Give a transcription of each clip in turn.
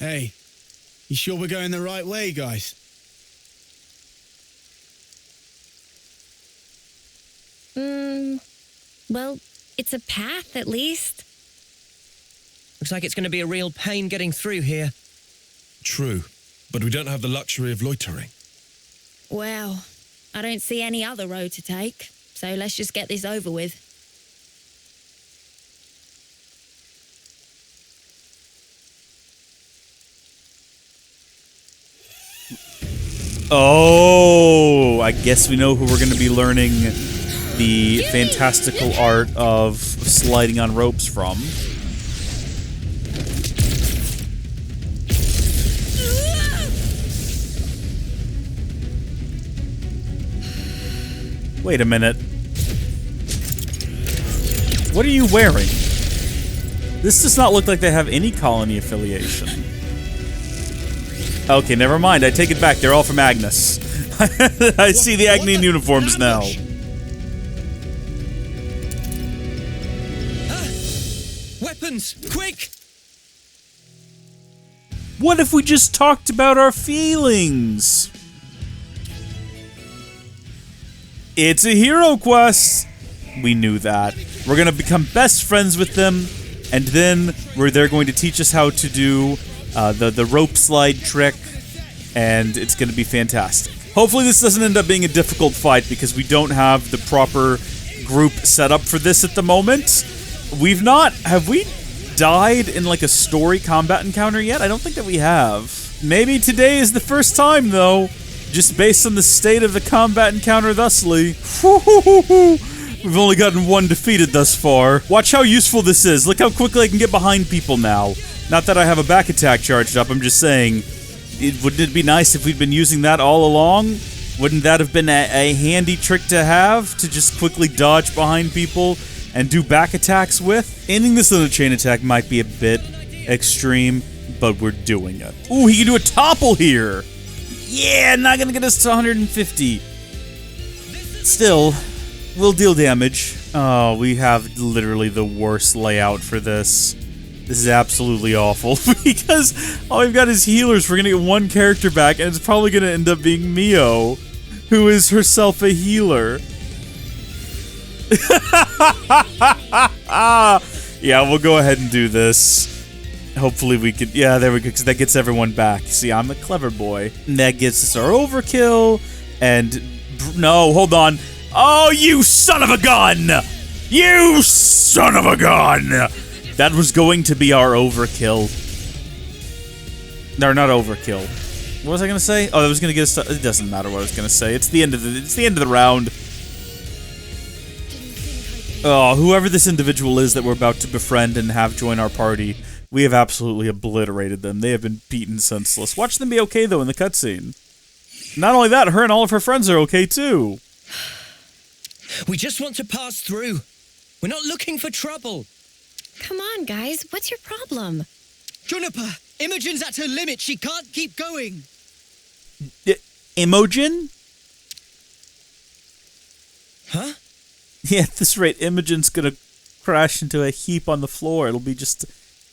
Hey, you sure we're going the right way, guys? Well, it's a path at least. Looks like it's going to be a real pain getting through here. True, but we don't have the luxury of loitering. Well, I don't see any other road to take, so let's just get this over with. Oh, I guess we know who we're going to be learning the fantastical art of sliding on ropes from. Wait a minute. What are you wearing? This does not look like they have any colony affiliation. Okay, never mind. I take it back. They're all from Agnes. I see the Agnian uniforms now. Weapons! Quick! What if we just talked about our feelings? It's a hero quest! We knew that. We're gonna become best friends with them, and then they're going to teach us how to do the rope slide trick, and it's gonna be fantastic. Hopefully this doesn't end up being a difficult fight, because we don't have the proper group set up for this at the moment. Have we died in like a story combat encounter yet? I don't think that we have. Maybe today is the first time, though. Just based on the state of the combat encounter thusly. We've only gotten one defeated thus far. Watch how useful this is. Look how quickly I can get behind people now. Not that I have a back attack charged up, I'm just saying. Wouldn't it be nice if we'd been using that all along? Wouldn't that have been a handy trick to have? To just quickly dodge behind people and do back attacks with? Ending this in a chain attack might be a bit extreme, but we're doing it. Ooh, he can do a topple here! Yeah, not gonna get us to 150. Still, we'll deal damage. Oh, we have literally the worst layout for this. This is absolutely awful, because all we've got is healers. We're gonna get one character back, and it's probably gonna end up being Mio, who is herself a healer. Yeah, we'll go ahead and do this. Hopefully we could... Yeah, there we go, because that gets everyone back. See, I'm a clever boy. And that gets us our overkill, and... No, hold on. Oh, you son of a gun! You son of a gun! That was going to be our overkill. No, not overkill. What was I going to say? Oh, that was going to get us... It doesn't matter what I was going to say. It's the end of the round. Oh, whoever this individual is that we're about to befriend and have join our party, we have absolutely obliterated them. They have been beaten senseless. Watch them be okay, though, in the cutscene. Not only that, her and all of her friends are okay, too. We just want to pass through. We're not looking for trouble. Come on, guys. What's your problem? Juniper, Imogen's at her limit. She can't keep going. Imogen? Huh? Yeah, at this rate, Imogen's gonna crash into a heap on the floor. It'll be just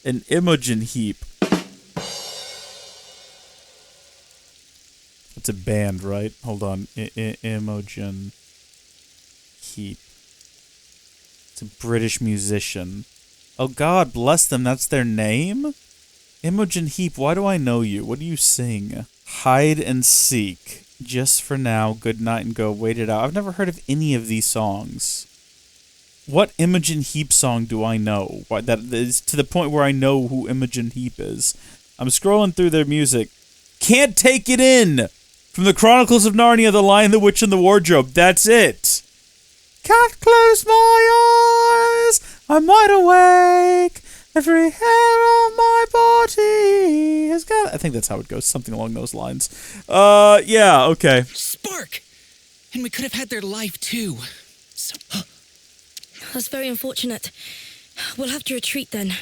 an Imogen heap. It's a band, right? Hold on. Imogen heap. It's a British musician. Oh, God bless them. That's their name? Imogen Heap, why do I know you? What do you sing? Hide and seek. Just for now. Good night and go. Wait it out. I've never heard of any of these songs. What Imogen Heap song do I know? Why, that is to the point where I know who Imogen Heap is. I'm scrolling through their music. Can't Take It In! From the Chronicles of Narnia, The Lion, the Witch, and the Wardrobe. That's it. Can't close my eyes. I'm wide awake. Every hair on my body has got... I think that's how it goes. Something along those lines. Yeah, okay. Spark! And we could have had their life, too. So... That's very unfortunate. We'll have to retreat then.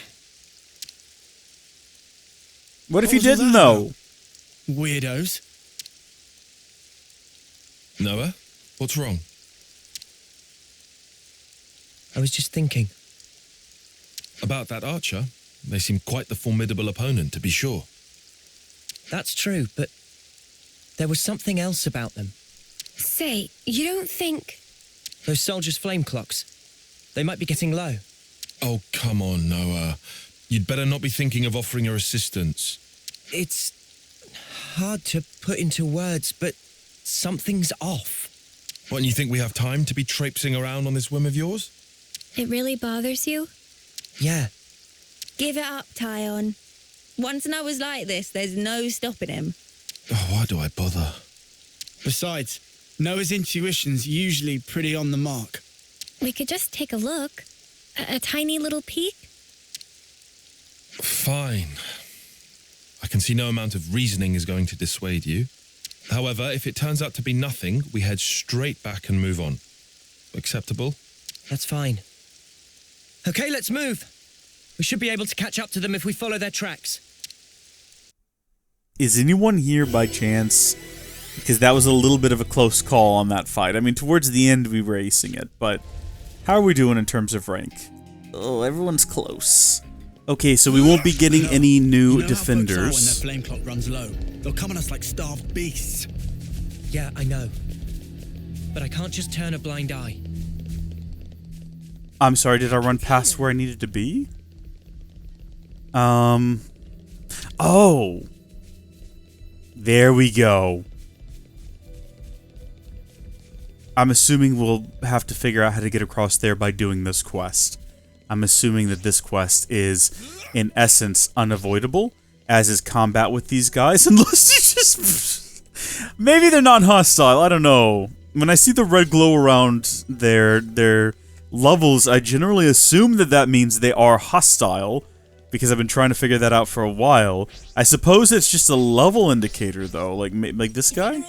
What if you didn't, though? Weirdos. Noah, what's wrong? I was just thinking. About that archer? They seem quite the formidable opponent, to be sure. That's true, but there was something else about them. Say, you don't think... Those soldiers' flame clocks. They might be getting low. Oh, come on, Noah. You'd better not be thinking of offering her assistance. It's hard to put into words, but something's off. What, and you think we have time to be traipsing around on this whim of yours? It really bothers you? Yeah. Give it up, Tyon. Once Noah's like this, there's no stopping him. Oh, why do I bother? Besides, Noah's intuition's usually pretty on the mark. We could just take a look. A tiny little peek? Fine. I can see no amount of reasoning is going to dissuade you. However, if it turns out to be nothing, we head straight back and move on. Acceptable? That's fine. Okay, let's move. We should be able to catch up to them if we follow their tracks. Is anyone here by chance? Because that was a little bit of a close call on that fight. I mean, towards the end we were acing it, but how are we doing in terms of rank? Oh, everyone's close. Okay, so we won't be getting any new defenders. How folks are when their flame clock runs low. They'll come on us like starved beasts. Yeah, I know. But I can't just turn a blind eye. I'm sorry, did I run past where I needed to be? Oh. There we go. I'm assuming we'll have to figure out how to get across there by doing this quest. I'm assuming that this quest is, in essence, unavoidable, as is combat with these guys, unless you just... Maybe they're not hostile, I don't know. When I see the red glow around their levels, I generally assume that that means they are hostile, because I've been trying to figure that out for a while. I suppose it's just a level indicator, though, like this guy?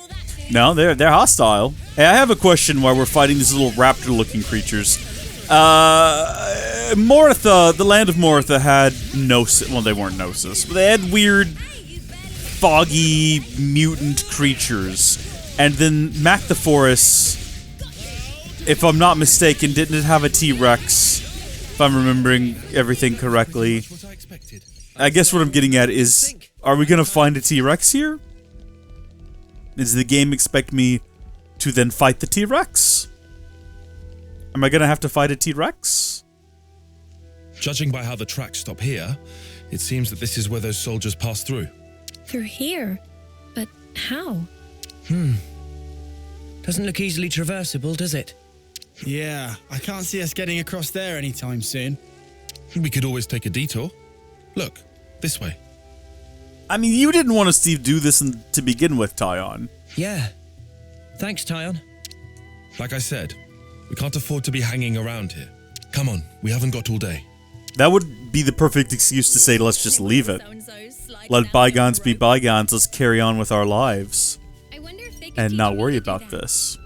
No, they're hostile. Hey, I have a question while we're fighting these little raptor-looking creatures. Mortha, the land of Mortha had Gnosis. Well, they weren't Gnosis, but they had weird, foggy, mutant creatures. And then Maktha Forest, if I'm not mistaken, didn't it have a T-Rex? If I'm remembering everything correctly. I guess what I'm getting at is, are we gonna find a T-Rex here? Does the game expect me to then fight the T-Rex? Am I gonna have to fight a T-Rex? Judging by how the tracks stop here, it seems that this is where those soldiers passed through. Through here? But how? Doesn't look easily traversable, does it? Yeah, I can't see us getting across there anytime soon. We could always take a detour. Look, this way. I mean, you didn't want us to do this to begin with, Tyon. Yeah. Thanks, Tyon. Like I said, we can't afford to be hanging around here. Come on, we haven't got all day. That would be the perfect excuse to say, let's just leave it. Let bygones be bygones, let's carry on with our lives. And not worry about this.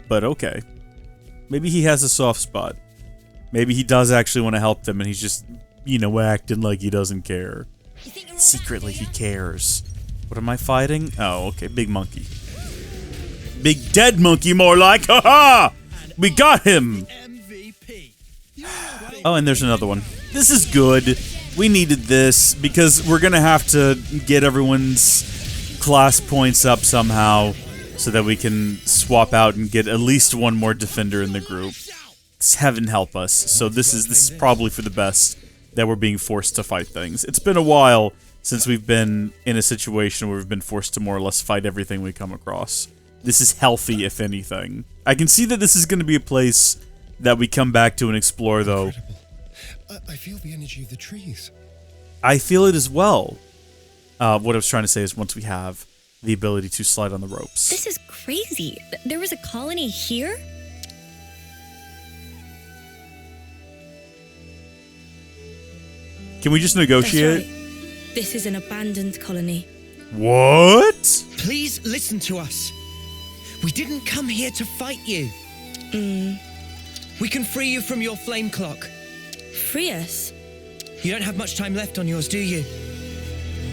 But okay. Maybe he has a soft spot. Maybe he does actually want to help them and he's just, you know, acting like he doesn't care. Secretly he cares. What am I fighting? Oh, okay, big monkey. Big dead monkey, more like. Ha-ha! We got him! Oh, and there's another one. This is good. We needed this because we're gonna have to get everyone's class points up somehow so that we can swap out and get at least one more defender in the group. Heaven help us. So this is probably for the best that we're being forced to fight things. It's been a while since we've been in a situation where we've been forced to more or less fight everything we come across. This is healthy, if anything. I can see that this is going to be a place that we come back to and explore, though. Incredible. I feel the energy of the trees. I feel it as well. What I was trying to say is once we have the ability to slide on the ropes. This is crazy. There was a colony here? Can we just negotiate? That's right. This is an abandoned colony. What? Please listen to us. We didn't come here to fight you. We can free you from your flame clock. Free us? You don't have much time left on yours, do you?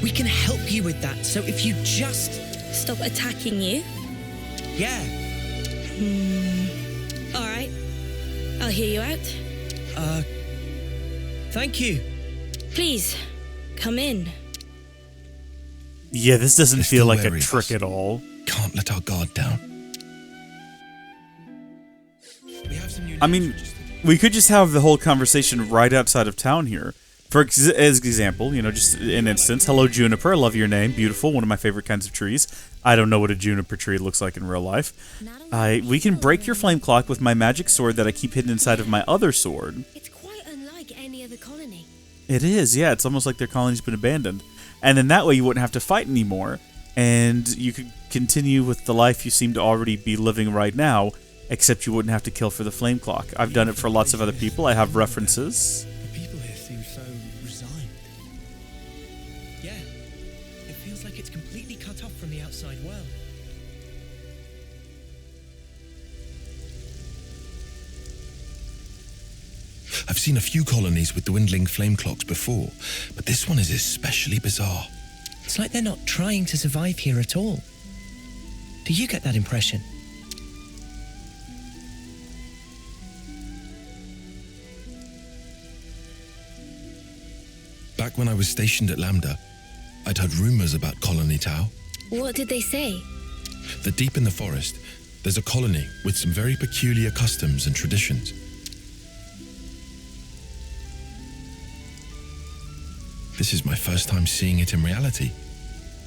We can help you with that, so if you just... Stop attacking you? Yeah. Alright. I'll hear you out. Thank you. Please, come in. Yeah, this doesn't They're feel still like a wary of trick us. at all. Can't let our guard down. I mean, we could just have the whole conversation right outside of town here. For as example, just an instance. Hello, Juniper. I love your name. Beautiful. One of my favorite kinds of trees. I don't know what a juniper tree looks like in real life. We can break your flame clock with my magic sword that I keep hidden inside of my other sword. It's quite unlike any other colony. It is, yeah. It's almost like their colony's been abandoned. And then that way you wouldn't have to fight anymore. And you could continue with the life you seem to already be living right now, except you wouldn't have to kill for the flame clock. I've done it for lots of other people. I have references. The people here seem so resigned. Yeah, it feels like it's completely cut off from the outside world. I've seen a few colonies with dwindling flame clocks before, but this one is especially bizarre. It's like they're not trying to survive here at all. Do you get that impression? Back when I was stationed at Lambda, I'd heard rumors about Colony Tau. What did they say? That deep in the forest, there's a colony with some very peculiar customs and traditions. This is my first time seeing it in reality,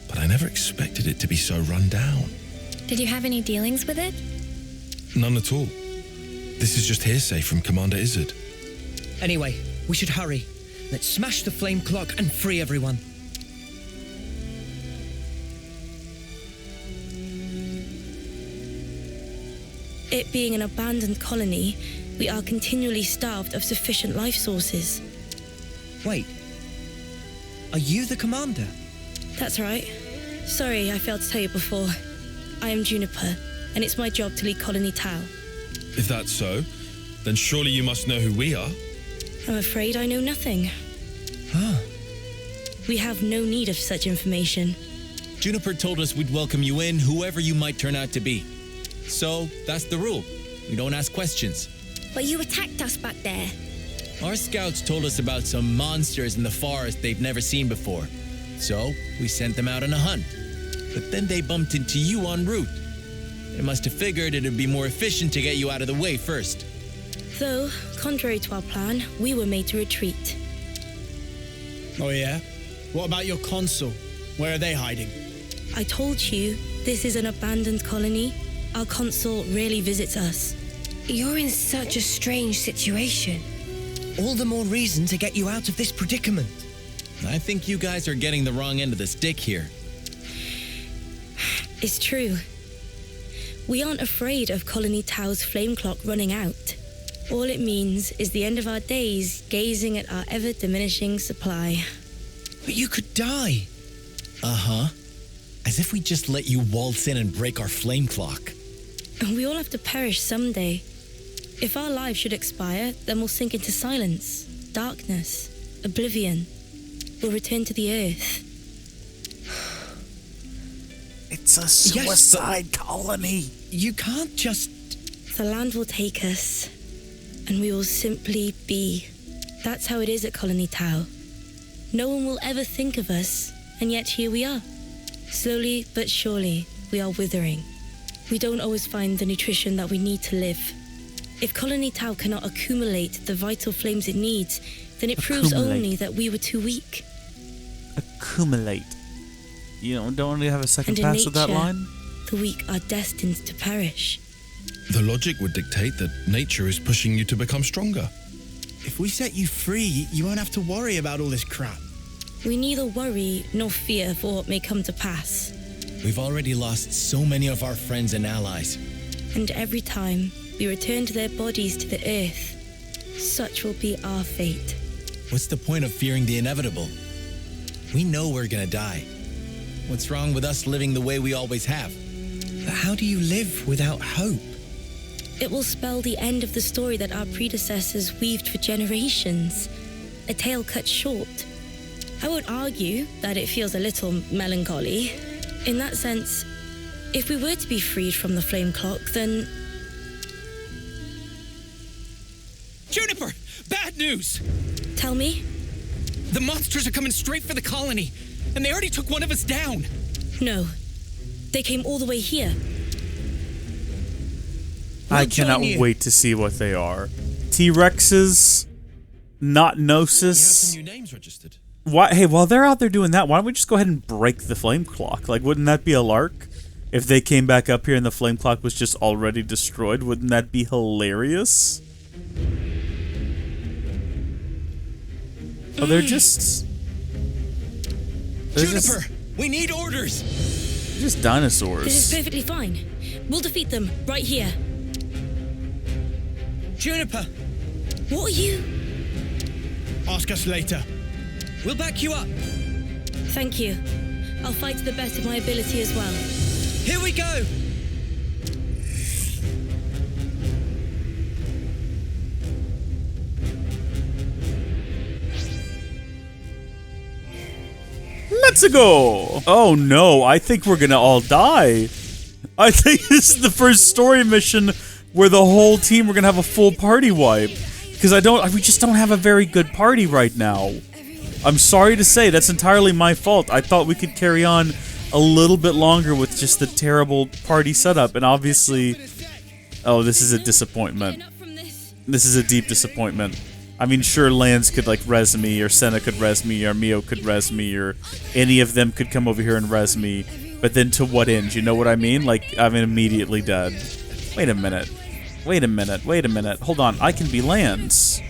but I never expected it to be so run down. Did you have any dealings with it? None at all. This is just hearsay from Commander Izzard. Anyway, we should hurry. Let's smash the flame clock and free everyone. It being an abandoned colony, we are continually starved of sufficient life sources. Wait. Are you the commander? That's right. Sorry, I failed to tell you before. I am Juniper, and it's my job to lead Colony Tau. If that's so, then surely you must know who we are. I'm afraid I know nothing. Ah. We have no need of such information. Juniper told us we'd welcome you in, whoever you might turn out to be. So, that's the rule. We don't ask questions. But you attacked us back there. Our scouts told us about some monsters in the forest they've never seen before. So, we sent them out on a hunt. But then they bumped into you en route. They must have figured it'd be more efficient to get you out of the way first. Though, contrary to our plan, we were made to retreat. Oh yeah? What about your consul? Where are they hiding? I told you, this is an abandoned colony. Our consul rarely visits us. You're in such a strange situation. All the more reason to get you out of this predicament. I think you guys are getting the wrong end of the stick here. It's true. We aren't afraid of Colony Tau's flame clock running out. All it means is the end of our days gazing at our ever-diminishing supply. But you could die. Uh-huh. As if we just let you waltz in and break our flame clock. We all have to perish someday. If our lives should expire, then we'll sink into silence, darkness, oblivion. We'll return to the earth. It's a suicide colony. You can't just... The land will take us, and we will simply be. That's how it is at Colony Tau. No one will ever think of us, and yet here we are. Slowly but surely, we are withering. We don't always find the nutrition that we need to live. If Colony Tau cannot accumulate the vital flames it needs, then it proves only that we were too weak. Accumulate. Don't we have a second And in pass with that nature, line? the weak are destined to perish. The logic would dictate that nature is pushing you to become stronger. If we set you free, you won't have to worry about all this crap. We neither worry nor fear for what may come to pass. We've already lost so many of our friends and allies. And every time we return to their bodies to the earth, such will be our fate. What's the point of fearing the inevitable? We know we're gonna die. What's wrong with us living the way we always have? But how do you live without hope? It will spell the end of the story that our predecessors weaved for generations. A tale cut short. I would argue that it feels a little melancholy. In that sense, if we were to be freed from the flame clock, then... Juniper! Bad news! Tell me? The monsters are coming straight for the colony, and they already took one of us down. No. They came all the way here. I cannot wait to see what they are. T-Rexes, not Gnosis. New names registered. Why? Hey, while they're out there doing that, why don't we just go ahead and break the flame clock? Like, wouldn't that be a lark? If they came back up here and the flame clock was just already destroyed, wouldn't that be hilarious? Oh, they're just... Juniper, we need orders. Just dinosaurs. This is perfectly fine. We'll defeat them right here. Juniper, What are you? ask us later. We'll back you up. Thank you. I'll fight to the best of my ability as well. Here we go. Let's go! Oh no, I think we're gonna all die. I think this is the first story mission where the whole team we're gonna have a full party wipe. Because we just don't have a very good party right now. I'm sorry to say, that's entirely my fault. I thought we could carry on a little bit longer with just the terrible party setup, and obviously... Oh, this is a disappointment. This is a deep disappointment. I mean, sure, Lance could, like, res me, or Senna could res me, or Mio could res me, or any of them could come over here and res me. But then to what end? You know what I mean? Like, I'm immediately dead. Wait a minute. Wait a minute. Wait a minute. Hold on. I can be Lance.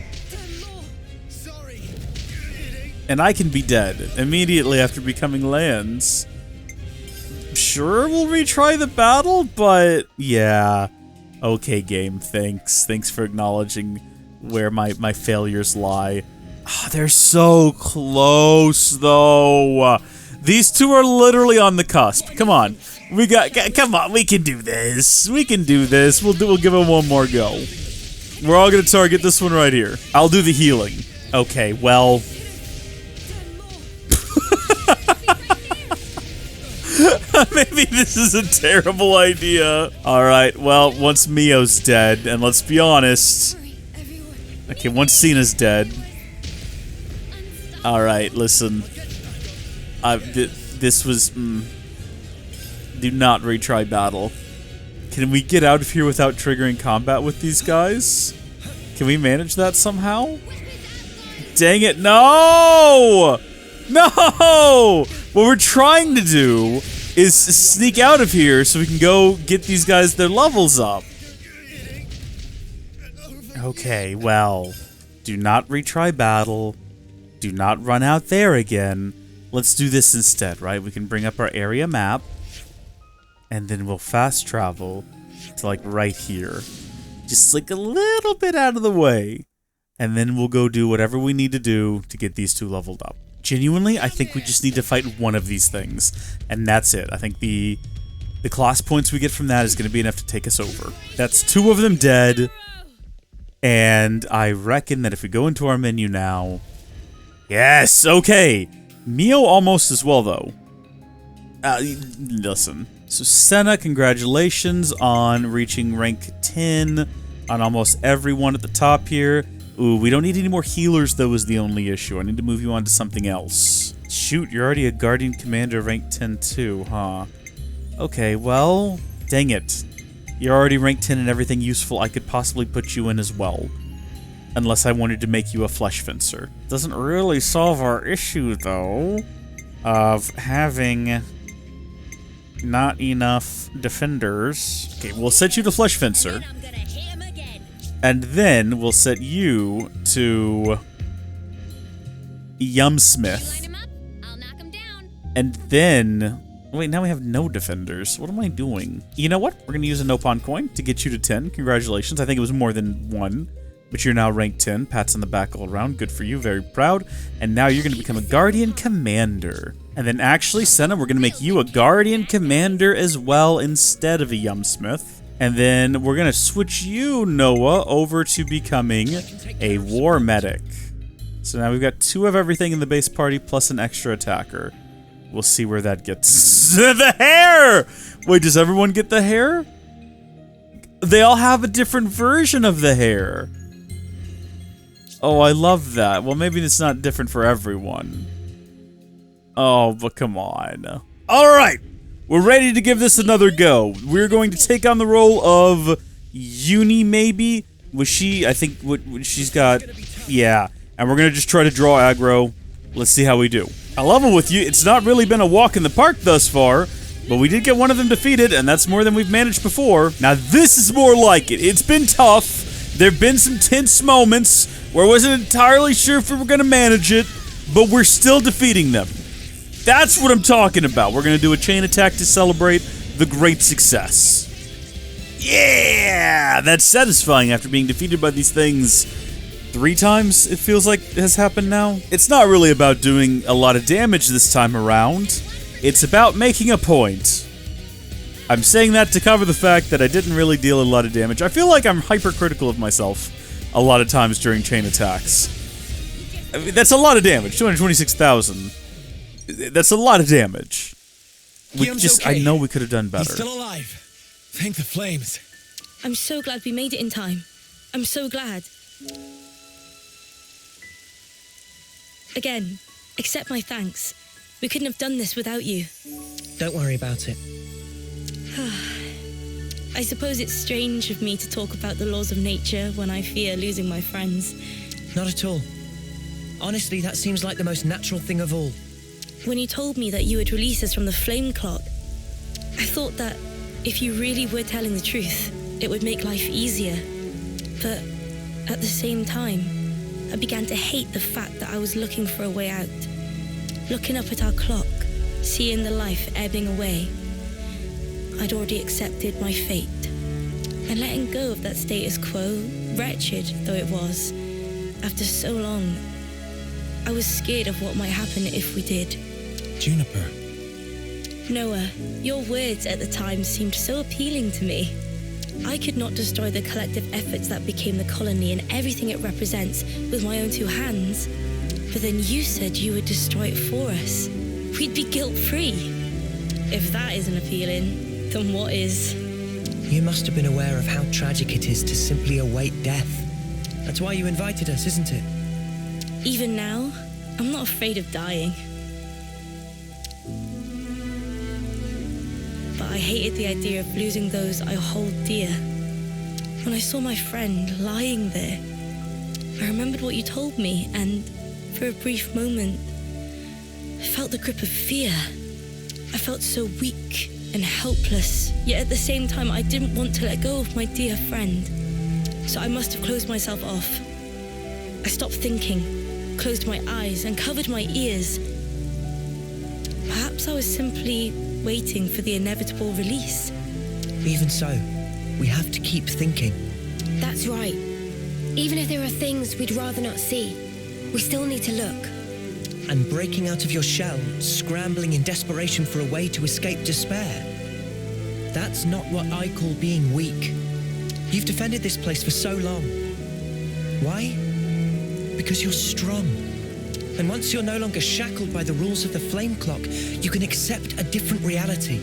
And I can be dead immediately after becoming Lance. Sure, we'll retry the battle, but yeah. Okay, game, thanks. Thanks for acknowledging where my failures lie. Oh, they're so close, though. These two are literally on the cusp. Come on. Come on, we can do this. We can do this. We'll give it one more go. We're all gonna target this one right here. I'll do the healing. Okay, well... Maybe this is a terrible idea. Alright, well, once Mio's dead, and let's be honest... Okay, once Cena's dead... Alright, listen. This was... Do not retry battle. Can we get out of here without triggering combat with these guys? Can we manage that somehow? Dang it, no! No! What we're trying to do is sneak out of here so we can go get these guys their levels up. Okay, well, do not retry battle. Do not run out there again. Let's do this instead, right? We can bring up our area map, and then we'll fast travel to, like, right here. Just, like, a little bit out of the way. And then we'll go do whatever we need to do to get these two leveled up. Genuinely, I think we just need to fight one of these things, and that's it. I think the class points we get from that is going to be enough to take us over. That's two of them dead, and I reckon that if we go into our menu now... Yes, okay! Mio almost as well, though. Listen. So Senna, congratulations on reaching rank 10 on almost everyone at the top here. Ooh, we don't need any more healers, though, is the only issue. I need to move you on to something else. Shoot, you're already a Guardian Commander rank 10 too, huh? Okay, well, dang it. You're already rank 10 in everything useful I could possibly put you in as well. Unless I wanted to make you a Flesh Fencer. Doesn't really solve our issue, though, of having not enough defenders. Okay, we'll set you to Flesh Fencer. And then we'll set you to Yumsmith. And then... Wait, now we have no defenders. What am I doing? You know what? We're going to use a Nopon coin to get you to 10. Congratulations. I think it was more than one. But you're now ranked 10. Pats on the back all around. Good for you. Very proud. And now you're going to become a Guardian Commander. And then actually, Senna, we're going to make you a Guardian Commander as well instead of a Yumsmith. And then we're going to switch you, Noah, over to becoming a War Medic. So now we've got 2 of everything in the base party plus an extra attacker. We'll see where that gets. The hair! Wait, does everyone get the hair? They all have a different version of the hair. Oh, I love that. Well, maybe it's not different for everyone. Oh, but come on. All right. We're ready to give this another go. We're going to take on the role of Uni, maybe? Was she, I think, what she's got, yeah. And we're gonna just try to draw aggro. Let's see how we do. I level with you, it's not really been a walk in the park thus far, but we did get one of them defeated, and that's more than we've managed before. Now this is more like it. It's been tough. There've been some tense moments where I wasn't entirely sure if we were gonna manage it, but we're still defeating them. That's what I'm talking about. We're gonna do a chain attack to celebrate the great success. Yeah! That's satisfying after being defeated by these things 3 times, it feels like has happened now. It's not really about doing a lot of damage this time around. It's about making a point. I'm saying that to cover the fact that I didn't really deal a lot of damage. I feel like I'm hypercritical of myself a lot of times during chain attacks. I mean, that's a lot of damage. 226,000. That's a lot of damage. I know we could have done better. He's still alive. Thank the flames. I'm so glad we made it in time. I'm so glad. Again, accept my thanks. We couldn't have done this without you. Don't worry about it. I suppose it's strange of me to talk about the laws of nature when I fear losing my friends. Not at all. Honestly, that seems like the most natural thing of all. When you told me that you would release us from the flameclock, I thought that if you really were telling the truth, it would make life easier. But at the same time, I began to hate the fact that I was looking for a way out. Looking up at our clock, seeing the life ebbing away, I'd already accepted my fate. And letting go of that status quo, wretched though it was, after so long, I was scared of what might happen if we did. Juniper. Noah, your words at the time seemed so appealing to me. I could not destroy the collective efforts that became the colony and everything it represents with my own 2 hands. But then you said you would destroy it for us. We'd be guilt-free. If that isn't appealing, then what is? You must have been aware of how tragic it is to simply await death. That's why you invited us, isn't it? Even now, I'm not afraid of dying. But I hated the idea of losing those I hold dear. When I saw my friend lying there, I remembered what you told me, and for a brief moment, I felt the grip of fear. I felt so weak and helpless, yet at the same time I didn't want to let go of my dear friend. So I must have closed myself off. I stopped thinking, closed my eyes and covered my ears. Perhaps I was simply waiting for the inevitable release. Even so, we have to keep thinking. That's right. Even if there are things we'd rather not see, we still need to look. And breaking out of your shell, scrambling in desperation for a way to escape despair. That's not what I call being weak. You've defended this place for so long. Why? Because you're strong. And once you're no longer shackled by the rules of the flame clock, you can accept a different reality.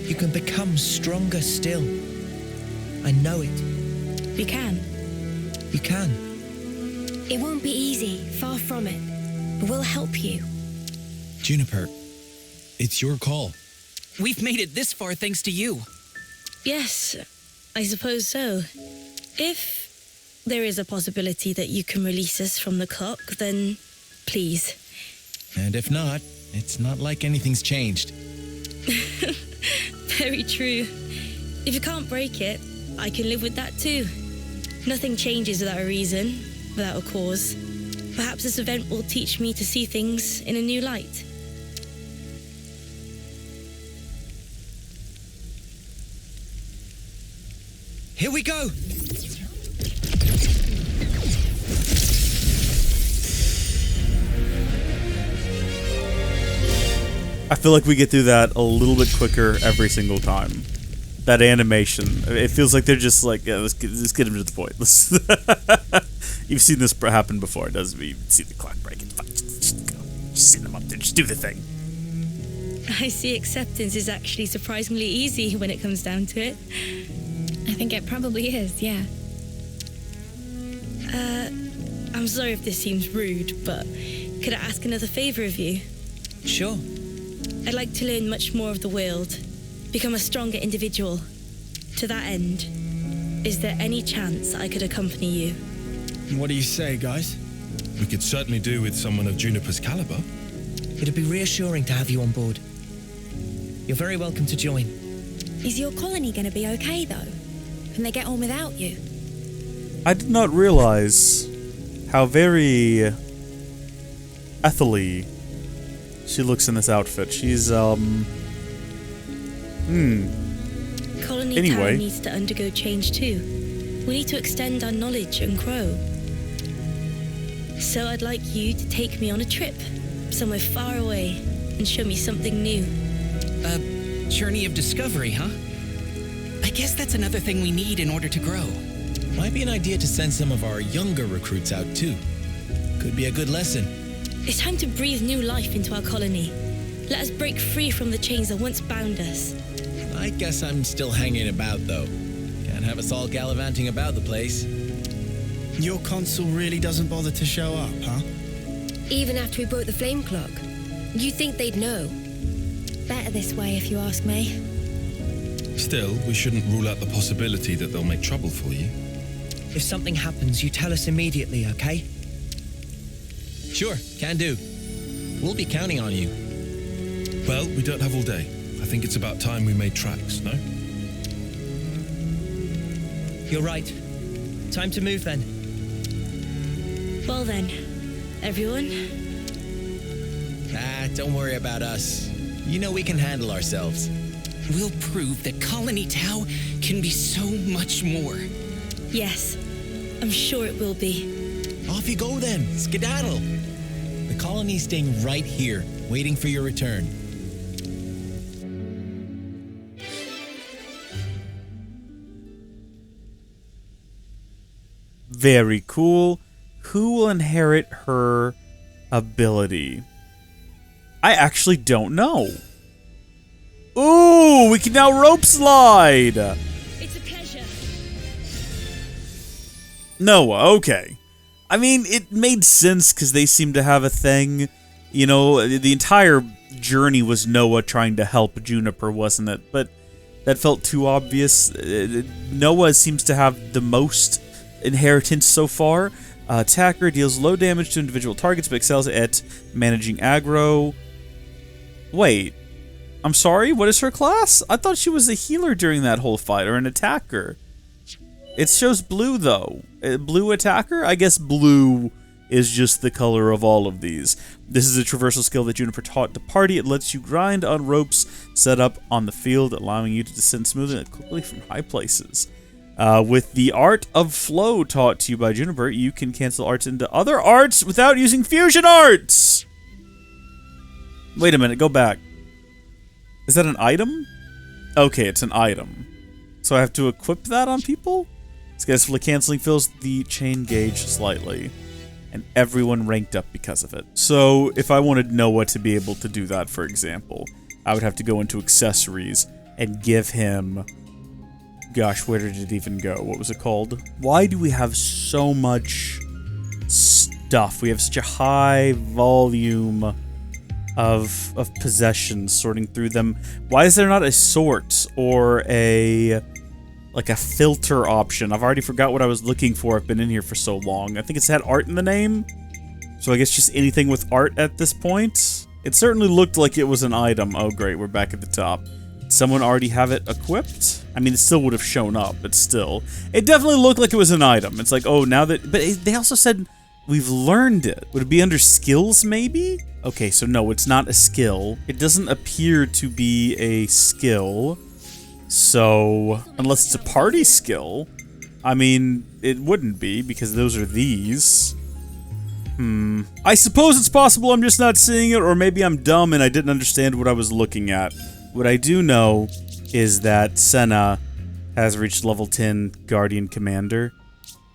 You can become stronger still. I know it. We can. You can. It won't be easy, far from it. But we'll help you. Juniper, it's your call. We've made it this far thanks to you. Yes, I suppose so. If there is a possibility that you can release us from the clock, then please. And if not, it's not like anything's changed. Very true. If you can't break it, I can live with that too. Nothing changes without a reason, without a cause. Perhaps this event will teach me to see things in a new light. Here we go! I feel like we get through that a little bit quicker every single time. That animation, it feels like they're just like, yeah, let's get them to the point. You've seen this happen before, doesn't it? You've seen the clock breaking. Just send them up there, just do the thing. I see acceptance is actually surprisingly easy when it comes down to it. I think it probably is, yeah. I'm sorry if this seems rude, but could I ask another favor of you? Sure. I'd like to learn much more of the world, become a stronger individual. To that end, is there any chance I could accompany you? What do you say, guys? We could certainly do with someone of Juniper's caliber. It'd be reassuring to have you on board. You're very welcome to join. Is your colony going to be okay, though? Can they get on without you? I did not realize how very ethily she looks in this outfit. She's, Colony Anyway. Tau needs to undergo change too. We need to extend our knowledge and grow. So I'd like you to take me on a trip, somewhere far away, and show me something new. A journey of discovery, huh? I guess that's another thing we need in order to grow. Might be an idea to send some of our younger recruits out too. Could be a good lesson. It's time to breathe new life into our colony. Let us break free from the chains that once bound us. I guess I'm still hanging about though. Can't have us all gallivanting about the place. Your consul really doesn't bother to show up, huh? Even after we broke the flameclock, you think they'd know? Better this way, if you ask me. Still, we shouldn't rule out the possibility that they'll make trouble for you. If something happens, you tell us immediately, okay? Sure, can do. We'll be counting on you. Well, we don't have all day. I think it's about time we made tracks, no? You're right. Time to move then. Well then, everyone, Don't worry about us. You know we can handle ourselves. We'll prove that Colony Tau can be so much more. yes, I'm sure it will be. Off you go then, skedaddle. The colony's staying right here, waiting for your return. very cool. Who will inherit her ability? I actually don't know. Ooh, we can now rope slide. It's a pleasure. Noah, okay. I mean, it made sense because they seem to have a thing. You know, the entire journey was Noah trying to help Juniper, wasn't it? But that felt too obvious. Noah seems to have the most inheritance so far. Attacker deals low damage to individual targets, but excels at managing aggro. Wait, I'm sorry, what is her class? I thought she was a healer during that whole fight, or an attacker. It shows blue, though. Blue attacker? I guess blue is just the color of all of these. This is a traversal skill that Juniper taught the party. It lets you grind on ropes set up on the field, allowing you to descend smoothly and quickly from high places. With the art of flow taught to you by Juniper, you can cancel arts into other arts without using fusion arts! Wait a minute, go back. Is that an item? Okay, it's an item. So I have to equip that on people? Successfully canceling fills the chain gauge slightly, and everyone ranked up because of it. So if I wanted Noah to be able to do that, for example, I would have to go into accessories and give him... Gosh, where did it even go? What was it called? Why do we have so much stuff? We have such a high volume of possessions, sorting through them. Why is there not a sort or a filter option? I've already forgot what I was looking for. I've been in here for so long. I think it's had art in the name. So I guess just anything with art at this point. It certainly looked like it was an item. Oh great, we're back at the top. Did someone already have it equipped? I mean, it still would have shown up, but still. It definitely looked like it was an item. It's like, oh, now that... But they also said we've learned it. Would it be under skills, maybe? Okay, so no, it's not a skill. It doesn't appear to be a skill. So, unless it's a party skill, I mean, it wouldn't be, because those are these. I suppose it's possible I'm just not seeing it, or maybe I'm dumb and I didn't understand what I was looking at. What I do know is that Senna has reached level 10 Guardian Commander,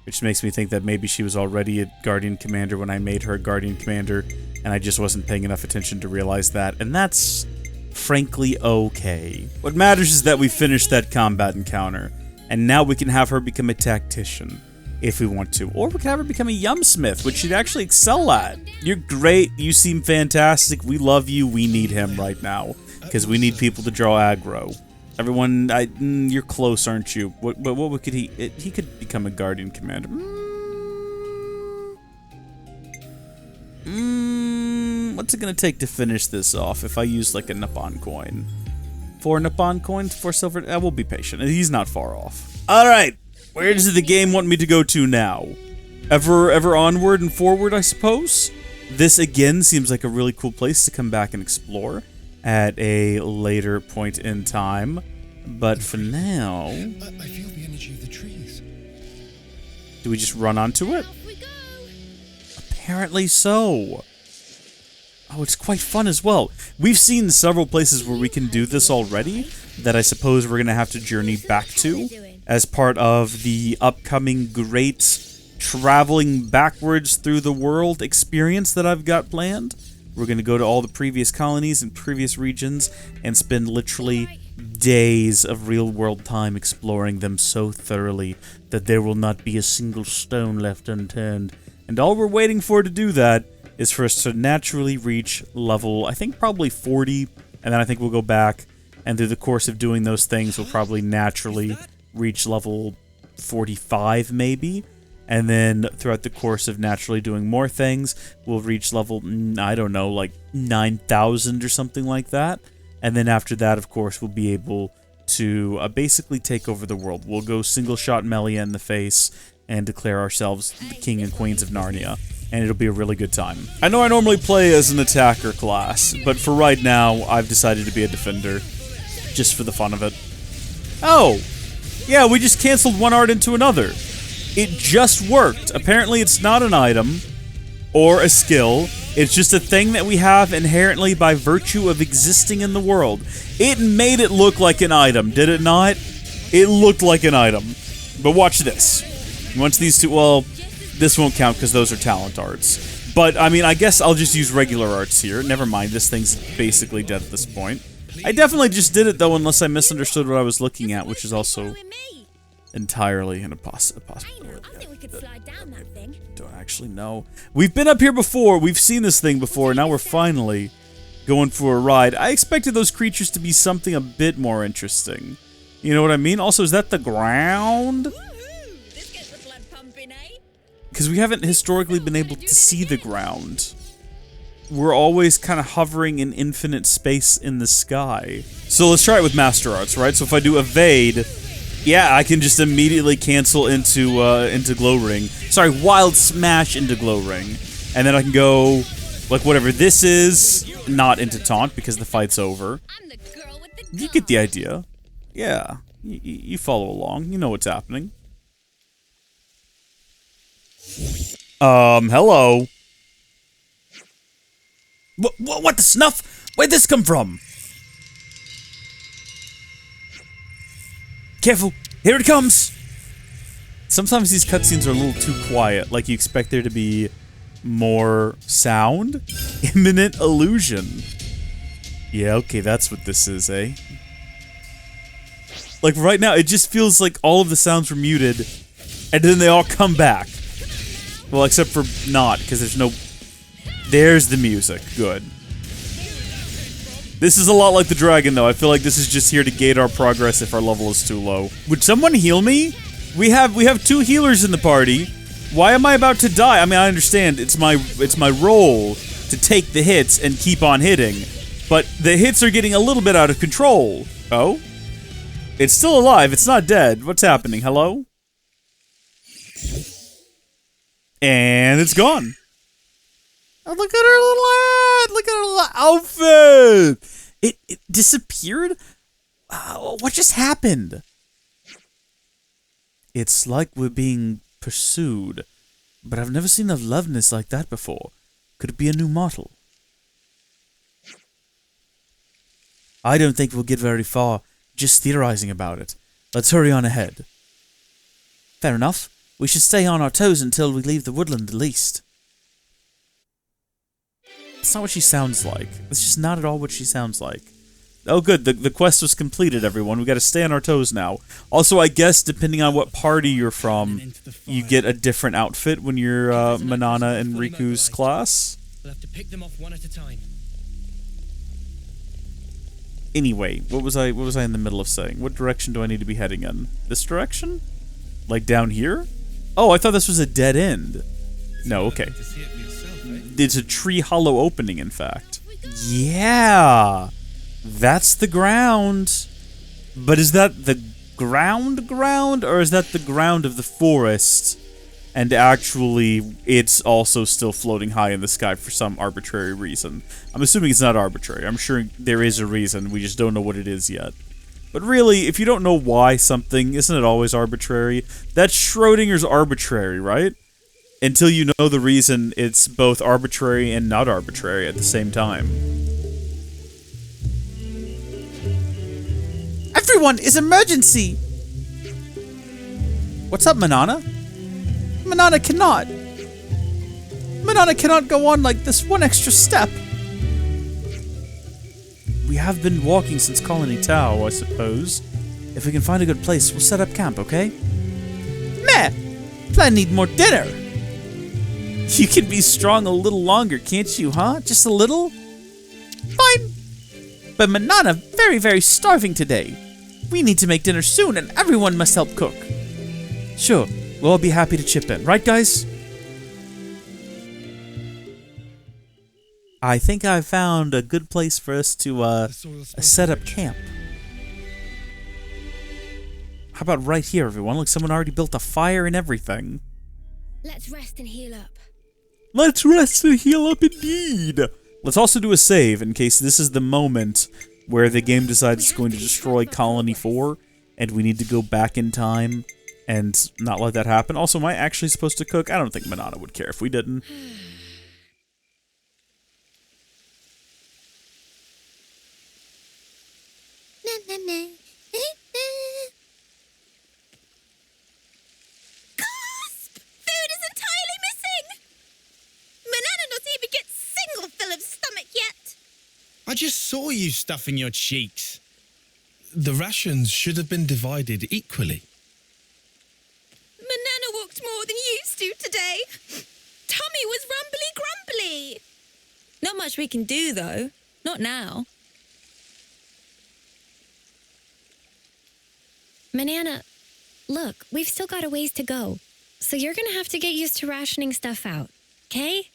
which makes me think that maybe she was already a Guardian Commander when I made her a Guardian Commander, and I just wasn't paying enough attention to realize that, and that's frankly okay. What matters is that we finished that combat encounter, and now we can have her become a tactician, if we want to. Or we can have her become a yumsmith, which she'd actually excel at. You're great, you seem fantastic, we love you, we need him right now, because we need people to draw aggro. Everyone, you're close, aren't you? What could he? He could become a guardian commander. What's it gonna take to finish this off? If I use like a Nippon coin, 4 Nippon coins, 4 silver. We'll be patient. He's not far off. All right, where does the game want me to go to now? Ever onward and forward, I suppose. This again seems like a really cool place to come back and explore at a later point in time, but for now, I feel the energy of the trees. Do we just run onto it? Apparently so. Oh, it's quite fun as well. We've seen several places where we can do this already that I suppose we're going to have to journey back to as part of the upcoming great traveling backwards through the world experience that I've got planned. We're going to go to all the previous colonies and previous regions and spend literally days of real-world time exploring them so thoroughly that there will not be a single stone left unturned. And all we're waiting for to do that is for us to naturally reach level, I think probably 40, and then I think we'll go back, and through the course of doing those things, we'll probably naturally reach level 45 maybe. And then throughout the course of naturally doing more things, we'll reach level, I don't know, like 9,000 or something like that. And then after that, of course, we'll be able to basically take over the world. We'll go single shot Melia in the face and declare ourselves the king and queens of Narnia. And it'll be a really good time. I know I normally play as an attacker class, but for right now, I've decided to be a defender. Just for the fun of it. Oh! Yeah, we just canceled one art into another. It just worked. Apparently it's not an item or a skill. It's just a thing that we have inherently by virtue of existing in the world. It made it look like an item, did it not? It looked like an item. But watch this. Once these two... Well, this won't count because those are talent arts. But, I mean, I guess I'll just use regular arts here. Never mind, this thing's basically dead at this point. I definitely just did it, though, unless I misunderstood what I was looking at, which is also entirely an possibility. Don't actually know. We've been up here before. We've seen this thing before. Now we're finally going for a ride. I expected those creatures to be something a bit more interesting. You know what I mean? Also, is that the ground? Because we haven't historically been able to see the ground. We're always kind of hovering in infinite space in the sky. So let's try it with Master Arts, right? So if I do Evade... Yeah, I can just immediately cancel into Glow Ring. Sorry, Wild Smash into Glow Ring. And then I can go, like, whatever this is, not into Taunt because the fight's over. You get the idea. Yeah, you follow along. You know what's happening. Hello. What the snuff? Where'd this come from? Careful! Here it comes! Sometimes these cutscenes are a little too quiet, like you expect there to be more sound. Imminent illusion. Yeah, okay, that's what this is, eh? Like right now, it just feels like all of the sounds were muted, and then they all come back. Well, except for not, because there's no... There's the music. Good. This is a lot like the dragon, though. I feel like this is just here to gate our progress if our level is too low. Would someone heal me? We have 2 healers in the party. Why am I about to die? I mean, I understand it's my role to take the hits and keep on hitting, but the hits are getting a little bit out of control. Oh? It's still alive. It's not dead. What's happening? Hello? And it's gone. Oh, look at her little head! Look at her little outfit! It disappeared? What just happened? It's like we're being pursued, but I've never seen a loveness like that before. Could it be a new model? I don't think we'll get very far just theorizing about it. Let's hurry on ahead. Fair enough. We should stay on our toes until we leave the woodland at least. That's not what she sounds like. That's just not at all what she sounds like. Oh good, the quest was completed, everyone. We gotta stay on our toes now. Also, I guess, depending on what party you're from, you get a different outfit when you're Manana and Riku's class. We'll have to pick them off one at a time. Anyway, what was I in the middle of saying? What direction do I need to be heading in? This direction? Like down here? Oh, I thought this was a dead end. No, okay. It's a tree hollow opening, in fact. Yeah! That's the ground. But is that the ground, or is that the ground of the forest? And actually, it's also still floating high in the sky for some arbitrary reason. I'm assuming it's not arbitrary. I'm sure there is a reason. We just don't know what it is yet. But really, if you don't know why something, isn't it always arbitrary? That's Schrodinger's arbitrary, right? Until you know the reason, it's both arbitrary and not arbitrary at the same time. Everyone is emergency! What's up, Manana? Manana cannot go on like this one extra step. We have been walking since Colony Tau, I suppose. If we can find a good place, we'll set up camp, okay? Meh! I need more dinner. You can be strong a little longer, can't you, huh? Just a little? Fine. But Manana very, very starving today. We need to make dinner soon, and everyone must help cook. Sure, we'll all be happy to chip in. Right, guys? I think I found a good place for us to set up camp. How about right here, everyone? Like someone already built a fire and everything. Let's rest and heal up. Let's rest and heal up indeed. Let's also do a save in case this is the moment where the game decides it's going to destroy Colony 4 and we need to go back in time and not let that happen. Also, am I actually supposed to cook? I don't think Manana would care if we didn't. Gasp! Food is entirely missing! Manana not even get single fill of stomach yet. I just saw you stuffing your cheeks. The rations should have been divided equally. Manana walked more than used to today. Tummy was rumbly-grumbly. Not much we can do, though. Not now. Manana, look, we've still got a ways to go. So you're gonna have to get used to rationing stuff out, okay?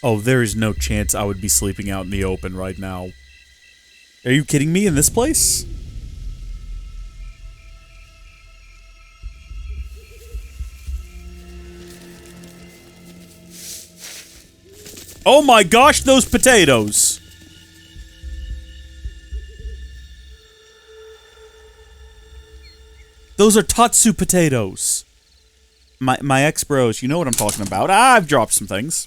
Oh, there is no chance I would be sleeping out in the open right now. Are you kidding me? In this place? Oh my gosh, those potatoes! Those are Tatsu potatoes. My ex-bros, you know what I'm talking about. I've dropped some things.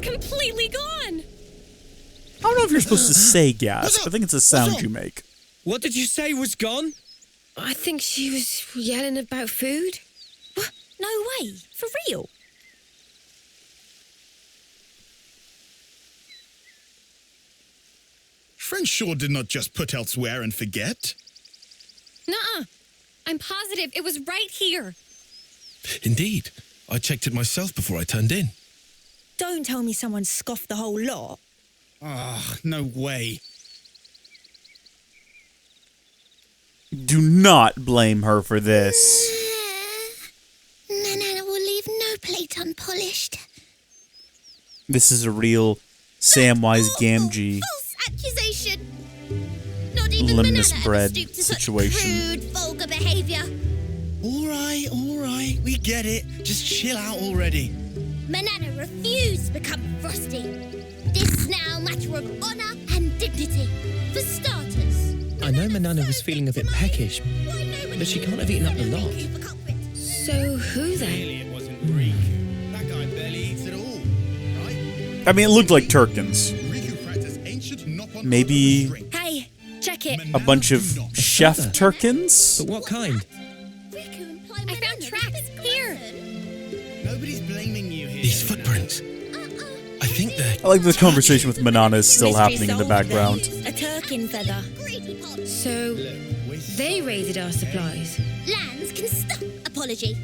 Completely gone. I don't know if you're supposed to say gasp. I think it's a sound you make. What did you say was gone? I think she was yelling about food. What? No way. For real? Friend sure did not just put elsewhere and forget. Nuh-uh. I'm positive it was right here. Indeed. I checked it myself before I turned in. Don't tell me someone scoffed the whole lot. Ah, no way. Do not blame her for this. Manana will leave no plate unpolished. This is a real Samwise Gamgee False accusation. Not even lemonness Manana bread stooped to situation. such crude, vulgar behaviour. All right. We get it. Just chill out already. Manana refused to become frosty. This is now a matter of honour and dignity. For starters, I know Manana was feeling a bit peckish, but she can't have eaten up the lot. So who then? Clearly it wasn't Greek. That guy barely eats at all, right? I mean, it looked like Turkins. Maybe Hey, check it. a bunch of chef Turkins? But what kind? I found tracks here. Nobody's blaming you here. These Those footprints. I think they're... I like the conversation with Manana is still happening in the background. A Turkin feather. So, they raided our supplies. Lands can stop apology.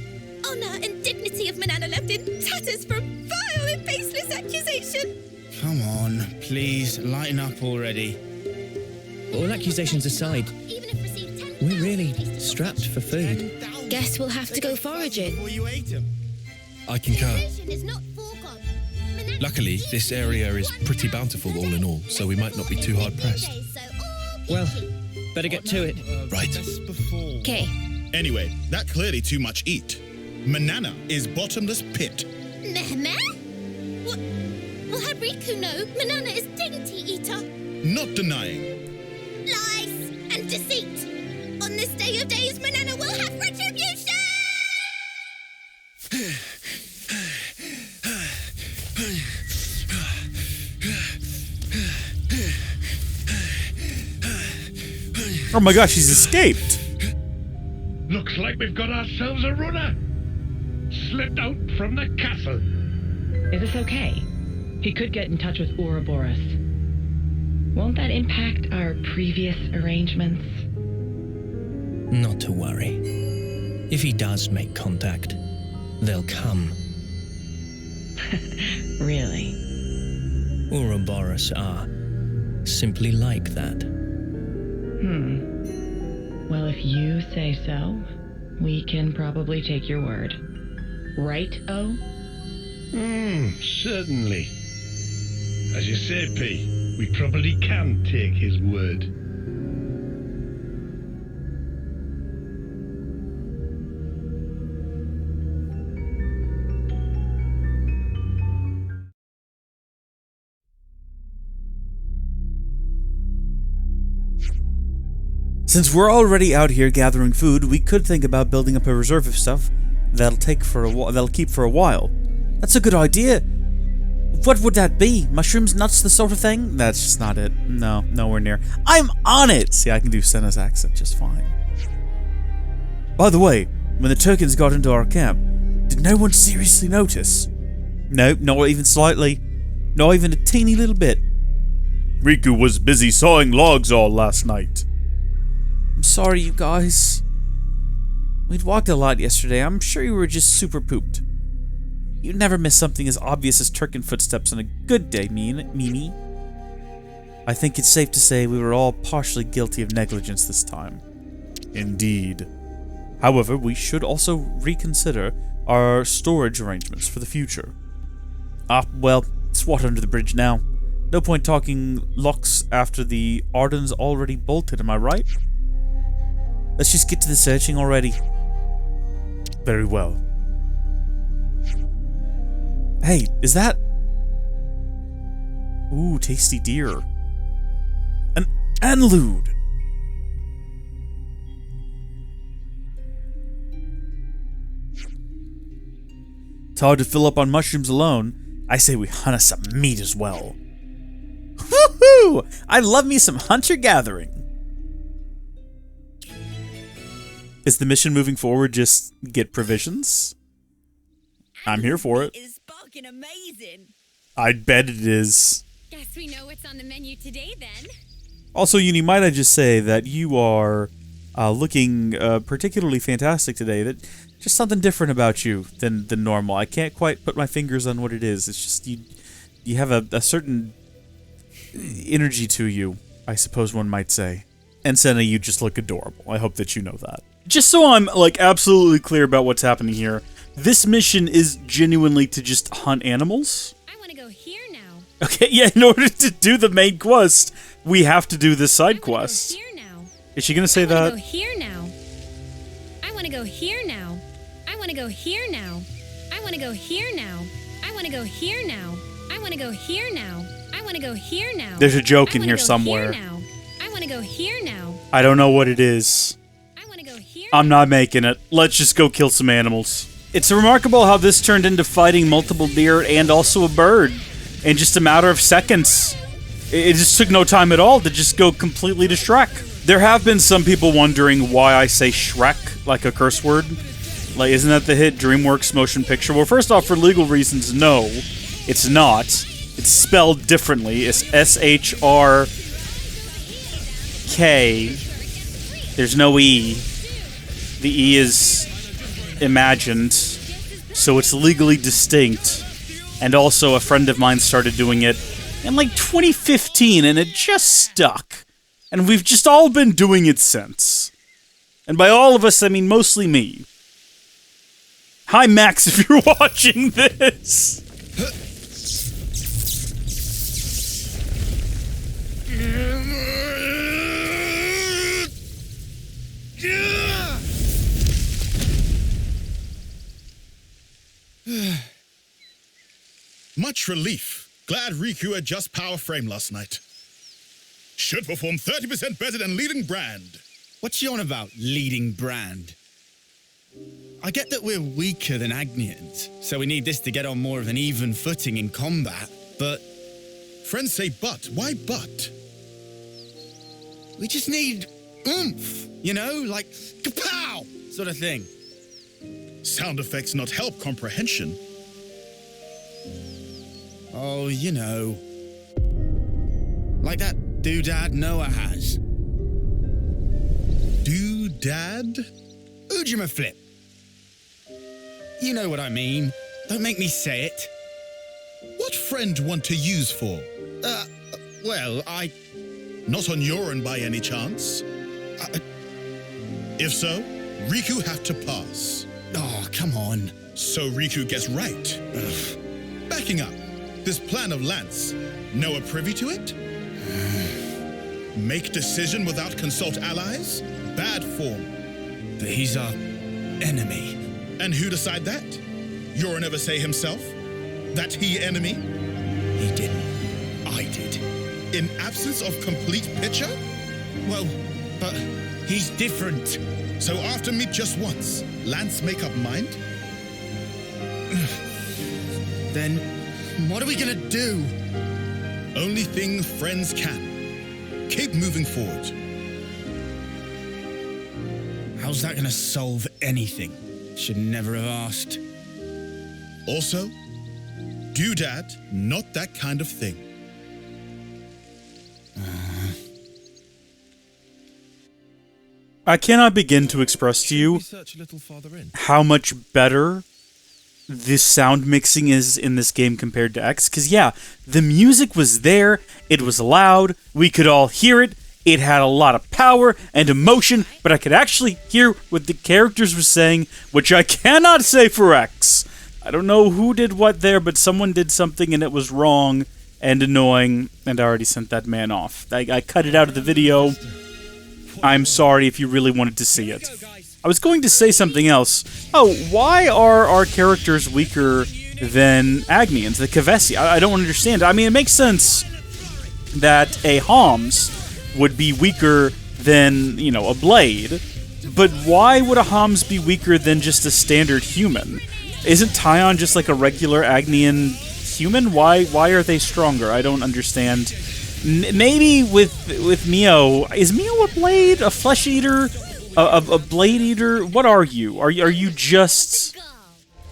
Honor and dignity of Manana left in tatters from vile and baseless accusation. Come on, please, lighten up already. All accusations aside, we're really strapped for food. Guess we'll have to go foraging. I concur. Luckily, this area is pretty bountiful all in all, so we might not be too hard pressed. Well, better get to it. Right. Okay. Anyway, that clearly too much eat. Manana is bottomless pit. Meh? What? Well, had Riku know Manana is dignity eater? Not denying. Lies and deceit. On this day of days, Manana will have retribution! Oh my gosh, he's escaped. Looks like we've got ourselves a runner. Slipped out from the castle. Is this okay? He could get in touch with Ouroboros. Won't that impact our previous arrangements? Not to worry. If he does make contact, they'll come. Really? Ouroboros are simply like that. Well, if you say so, we can probably take your word. Right, O? Certainly. As you say, P, we probably can take his word. Since we're already out here gathering food, we could think about building up a reserve of stuff that'll keep for a while. That's a good idea. What would that be? Mushrooms, nuts, the sort of thing? That's just not it. No, nowhere near. I'm on it! See, I can do Senna's accent just fine. By the way, when the Turkins got into our camp, did no one seriously notice? Nope, not even slightly. Not even a teeny little bit. Riku was busy sawing logs all last night. I'm sorry, you guys. We'd walked a lot yesterday. I'm sure you were just super pooped. You'd never miss something as obvious as Turkin footsteps on a good day, Mimi. I think it's safe to say we were all partially guilty of negligence this time. Indeed. However, we should also reconsider our storage arrangements for the future. Well, it's water under the bridge now. No point talking locks after the Arden's already bolted, am I right? Let's just get to the searching already. Very well. Hey, is that... Ooh, tasty deer. An anlude. It's hard to fill up on mushrooms alone. I say we hunt us some meat as well. Woohoo! I love me some hunter-gathering. Is the mission moving forward just get provisions? I'm here for it. It's fucking amazing. I bet it is. Guess we know what's on the menu today then. Also, Uni, might I just say that you are looking particularly fantastic today. That just something different about you than normal. I can't quite put my fingers on what it is. It's just you have a certain energy to you, I suppose one might say. And Senna, you just look adorable. I hope that you know that. Just so I'm like absolutely clear about what's happening here, this mission is genuinely to just hunt animals. I want to go here now. Okay, yeah, in order to do the main quest, we have to do this side quest. Here now. Is she gonna say that? I want to go here now. I want to go here now. I want to go here now. I want to go here now. I want to go here now. I want to go here now. I want to go here now. There's a joke in here somewhere. I want to go here now. I don't know what it is. I'm not making it. Let's just go kill some animals. It's remarkable how this turned into fighting multiple deer and also a bird in just a matter of seconds. It just took no time at all to just go completely to Shrek. There have been some people wondering why I say Shrek like a curse word. Like, isn't that the hit DreamWorks motion picture? Well, first off, for legal reasons, no, it's not. It's spelled differently. It's S-H-R-K. There's no E. The E is imagined, so it's legally distinct. And also, a friend of mine started doing it in, like, 2015, and it just stuck. And we've just all been doing it since. And by all of us, I mean mostly me. Hi, Max, if you're watching this. Much relief. Glad Riku had just power frame last night. Should perform 30% better than leading brand. What's you on about, leading brand? I get that we're weaker than Agnians, so we need this to get on more of an even footing in combat, but... Friends say but. Why but? We just need oomph, you know? Like, kapow! Sort of thing. Sound effects not help comprehension. Oh, you know. Like that doodad Noah has. Doodad? Ujima flip. You know what I mean. Don't make me say it. What friend want to use for? Well, Not on your end by any chance? If so, Riku have to pass. Oh, come on. So Riku gets right. Backing up. This plan of Lance, Noah privy to it? Make decision without consult allies? Bad form. But he's our enemy. And who decide that? Your never say himself? That he enemy? He didn't. I did. In absence of complete picture? Well, but he's different. So after meet just once, Lance make up mind? Then what are we gonna do? Only thing friends can. Keep moving forward. How's that gonna solve anything? Should never have asked. Also, doodad, not that kind of thing. I cannot begin to express to you how much better this sound mixing is in this game compared to X. Because, yeah, the music was there, it was loud, we could all hear it, it had a lot of power and emotion, but I could actually hear what the characters were saying, which I cannot say for X. I don't know who did what there, but someone did something and it was wrong and annoying, and I already sent that man off. I cut it out of the video. I'm sorry if you really wanted to see it. I was going to say something else. Oh, why are our characters weaker than Agnians, the Kavesi? I don't understand. I mean, it makes sense that a Homs would be weaker than, you know, a Blade. But why would a Homs be weaker than just a standard human? Isn't Tyon just like a regular Agnian human? Why are they stronger? I don't understand. Maybe with Mio, is Mio a blade, a flesh eater, a blade eater? What are you? Are you just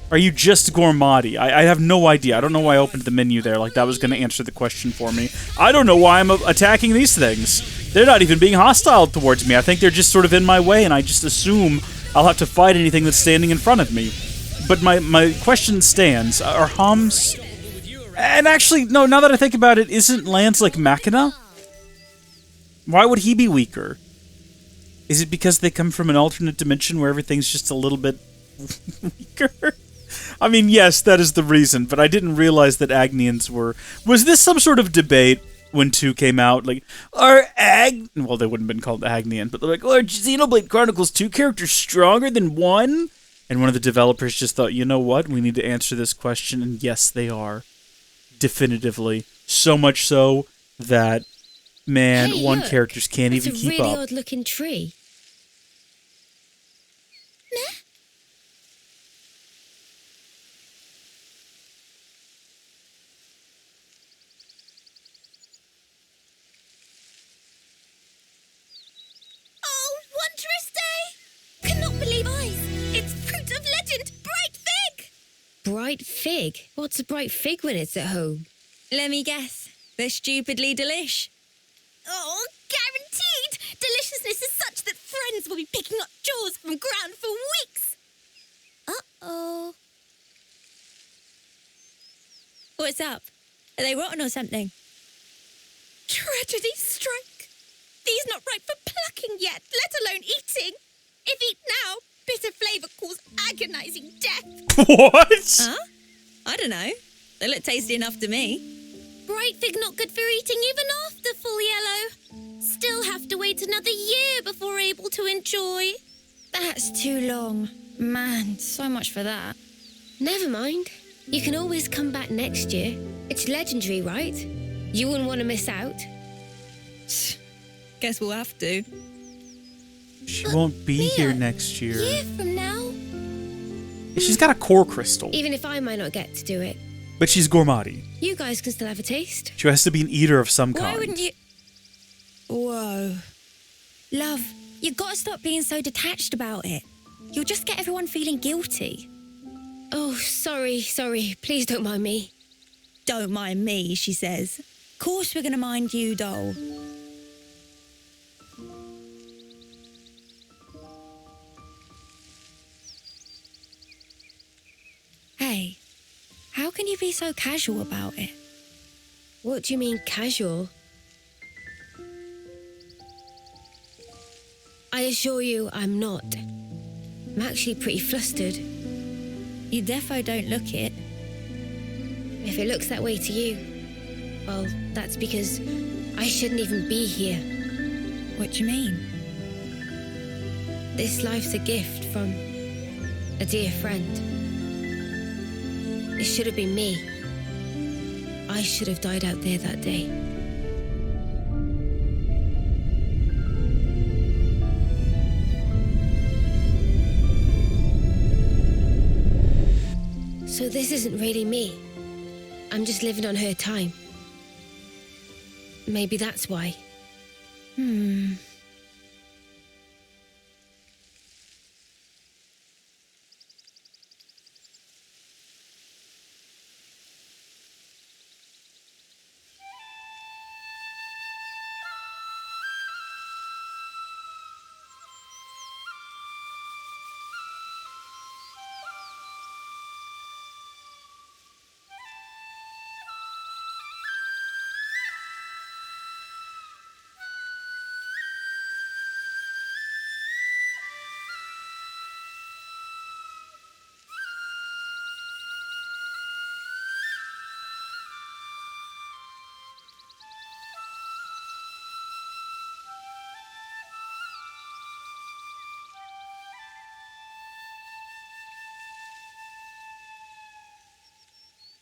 Gormati? I have no idea. I don't know why I opened the menu there like that was going to answer the question for me. I don't know why I'm attacking these things. They're not even being hostile towards me. I think they're just sort of in my way, and I just assume I'll have to fight anything that's standing in front of me. But my question stands: are Homs? And actually, no, now that I think about it, isn't Lance like Maktha? Why would he be weaker? Is it because they come from an alternate dimension where everything's just a little bit weaker? I mean, yes, that is the reason, but I didn't realize that Agnians were... Was this some sort of debate when 2 came out? Like, are well, they wouldn't have been called Agnian, but they're like, are Xenoblade Chronicles 2 characters stronger than 1? And one of the developers just thought, you know what? We need to answer this question, and yes, they are. Definitively. So much so that, man, Hey, one look, characters can't even keep It's a really up. odd-looking tree. Oh, wondrous day! Cannot believe eyes. It's fruit of bright fig? What's a bright fig when it's at home? Let me guess. They're stupidly delish. Oh, guaranteed! Deliciousness is such that friends will be picking up jaws from ground for weeks. Uh-oh. What's up? Are they rotten or something? Tragedy strike. These not ripe for plucking yet, let alone eating. If eat now, bitter flavour cause agonising death. What? Huh? I don't know. They look tasty enough to me. Bright fig not good for eating even after full yellow. Still have to wait another year before able to enjoy. That's too long. Man, so much for that. Never mind. You can always come back next year. It's legendary, right? You wouldn't want to miss out. Guess we'll have to. She won't be here next year. Year from now? She's got a core crystal, Even if I might not get to do it. but she's Gormati. You guys can still have a taste. She has to be an eater of some kind. Why wouldn't you... Whoa. Love, you've got to stop being so detached about it. You'll just get everyone feeling guilty. Oh, sorry. Please don't mind me. Don't mind me, she says. Of course we're going to mind you, doll. Hey, how can you be so casual about it? What do you mean, casual? I assure you, I'm not. I'm actually pretty flustered. You defo don't look it. If it looks that way to you, well, that's because I shouldn't even be here. What do you mean? This life's a gift from a dear friend. It should have been me. I should have died out there that day. So this isn't really me. I'm just living on her time. Maybe that's why.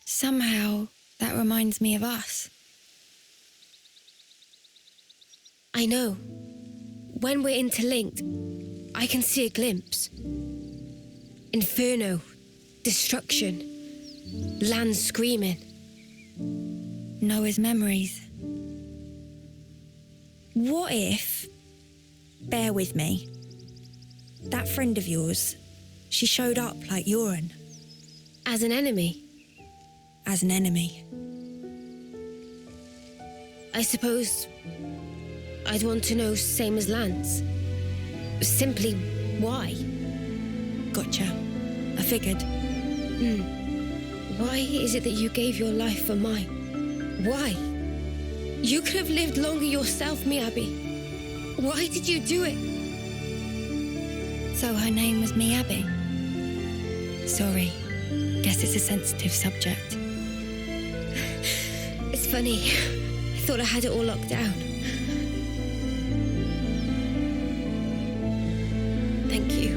Somehow, that reminds me of us. I know. When we're interlinked, I can see a glimpse. Inferno, destruction, land screaming. Noah's memories. What if, bear with me, that friend of yours, she showed up like Yoren? As an enemy? As an enemy. I suppose I'd want to know, same as Lance. Simply why? Gotcha. I figured. Why is it that you gave your life for mine? Why? You could have lived longer yourself, Miyabi. Why did you do it? So her name was Miyabi? Sorry. Guess it's a sensitive subject. It's funny. I thought I had it all locked down. Thank you.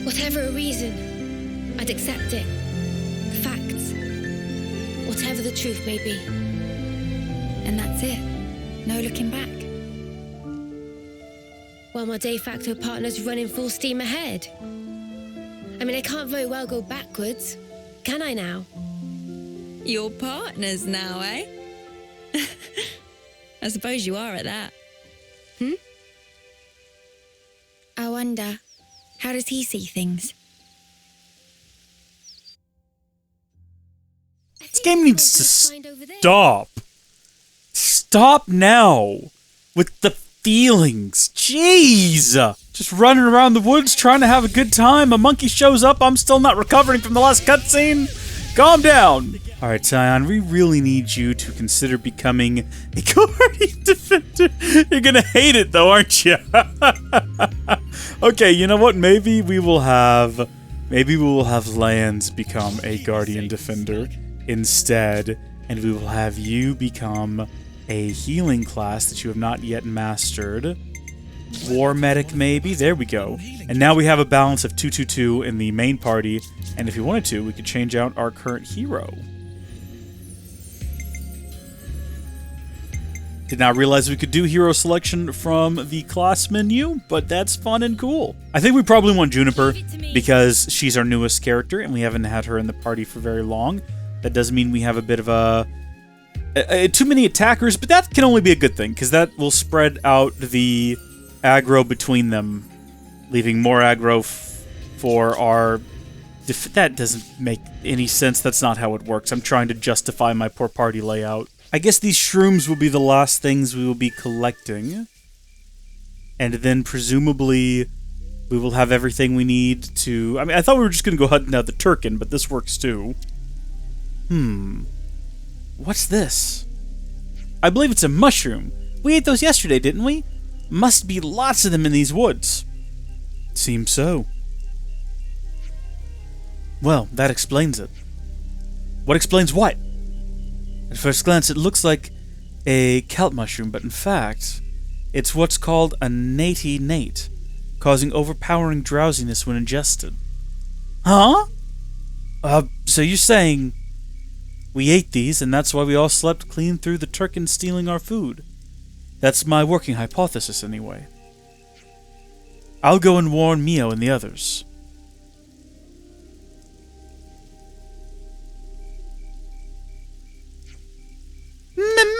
Whatever a reason, I'd accept it. Facts. Whatever the truth may be. And that's it. No looking back. Well, my de facto partner's running full steam ahead. I mean, I can't very well go backwards, can I now? Your partners now, eh? I suppose you are at that. I wonder, how does he see things? This game needs to stop. Stop now with the feelings. Jeez. Just running around the woods trying to have a good time. A monkey shows up. I'm still not recovering from the last cutscene. Calm down. All right, Tyon, we really need you to consider becoming a guardian defender. You're going to hate it, though, aren't you? Okay, you know what? Maybe we will have Lance become a guardian defender instead, and we will have you become a healing class that you have not yet mastered. War medic, maybe? There we go. And now we have a balance of 2-2-2 in the main party, and if we wanted to, we could change out our current hero. Did not realize we could do hero selection from the class menu, but that's fun and cool. I think we probably want Juniper because she's our newest character, and we haven't had her in the party for very long. That does mean we have a bit of too many attackers, but that can only be a good thing, because that will spread out the aggro between them, leaving more aggro for our... That doesn't make any sense. That's not how it works. I'm trying to justify my poor party layout. I guess these shrooms will be the last things we will be collecting. And then presumably we will have everything we need to... I mean, I thought we were just going to go hunting out the Turkin, but this works too. What's this? I believe it's a mushroom. We ate those yesterday, didn't we? Must be lots of them in these woods. Seems so. Well, that explains it. What explains what? At first glance, it looks like a kelp mushroom, but in fact, it's what's called a natey nate, causing overpowering drowsiness when ingested. Huh? So you're saying we ate these, and that's why we all slept clean through the Turkin stealing our food? That's my working hypothesis, anyway. I'll go and warn Mio and the others.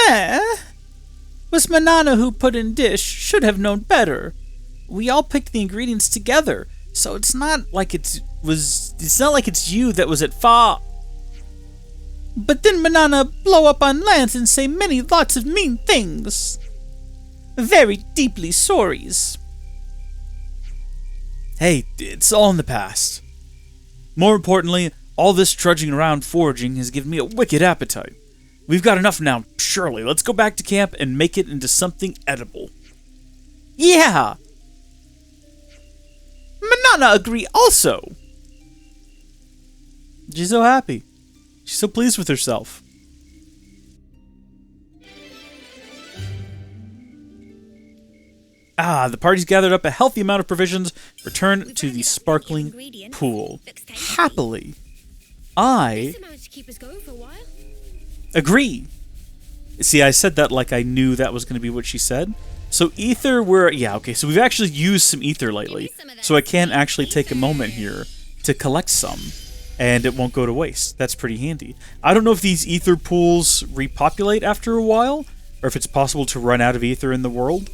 Meh. Was Manana who put in dish, should have known better. We all picked the ingredients together, so it's not like it's not like it's you that was at fault. But then Manana blow up on Lance and say many lots of mean things. Very deeply sorries. Hey, it's all in the past. More importantly, all this trudging around foraging has given me a wicked appetite. We've got enough now, surely. Let's go back to camp and make it into something edible. Yeah! Manana agree also! She's so happy. She's so pleased with herself. The party's gathered up a healthy amount of provisions. Return to the sparkling pool. Happily. I agree. See, I said that like I knew that was going to be what she said. So ether, so we've actually used some ether lately. So I can actually take a moment here to collect some, and it won't go to waste. That's pretty handy. I don't know if these ether pools repopulate after a while, or if it's possible to run out of ether in the world.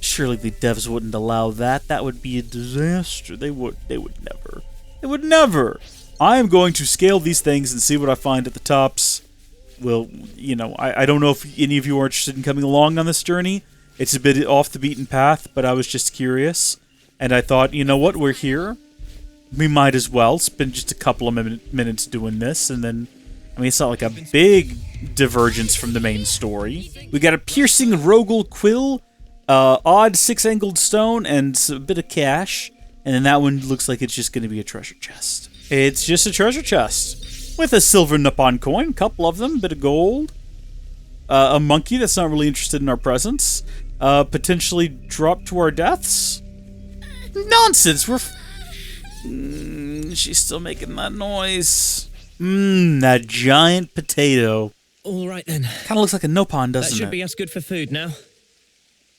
Surely the devs wouldn't allow that. That would be a disaster. They would never. They would never. I am going to scale these things and see what I find at the tops. Well, I don't know if any of you are interested in coming along on this journey. It's a bit off the beaten path, but I was just curious. And I thought, you know what, we're here. We might as well spend just a couple of minutes doing this, and then... I mean, it's not like a big divergence from the main story. We got a piercing Rogel quill, odd 6-angled stone, and a bit of cash. And then that one looks like it's just going to be a treasure chest. It's just a treasure chest. With a silver Nippon coin, couple of them, bit of gold. A monkey that's not really interested in our presence. Potentially drop to our deaths. Nonsense, she's still making that noise. That giant potato. All right then. Kind of looks like a Nippon, doesn't it? That should be us good for food now.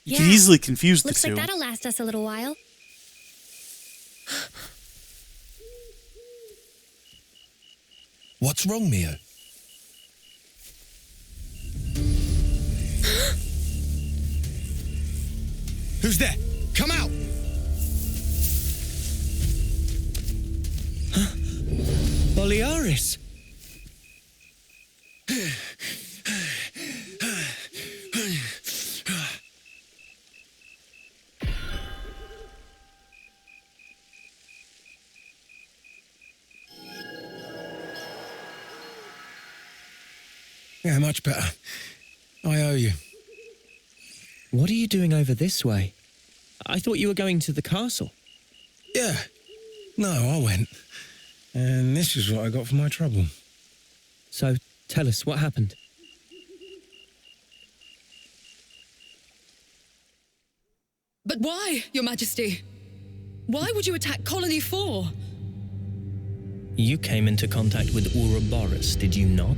You can easily confuse the Looks two. like that'll last us a little while. What's wrong, Mio? Who's there? Come out! Bolearis! Yeah, much better. I owe you. What are you doing over this way? I thought you were going to the castle. Yeah. No, I went. And this is what I got for my trouble. So, tell us, what happened? But why, Your Majesty? Why would you attack Colony 4? You came into contact with Ouroboros, did you not?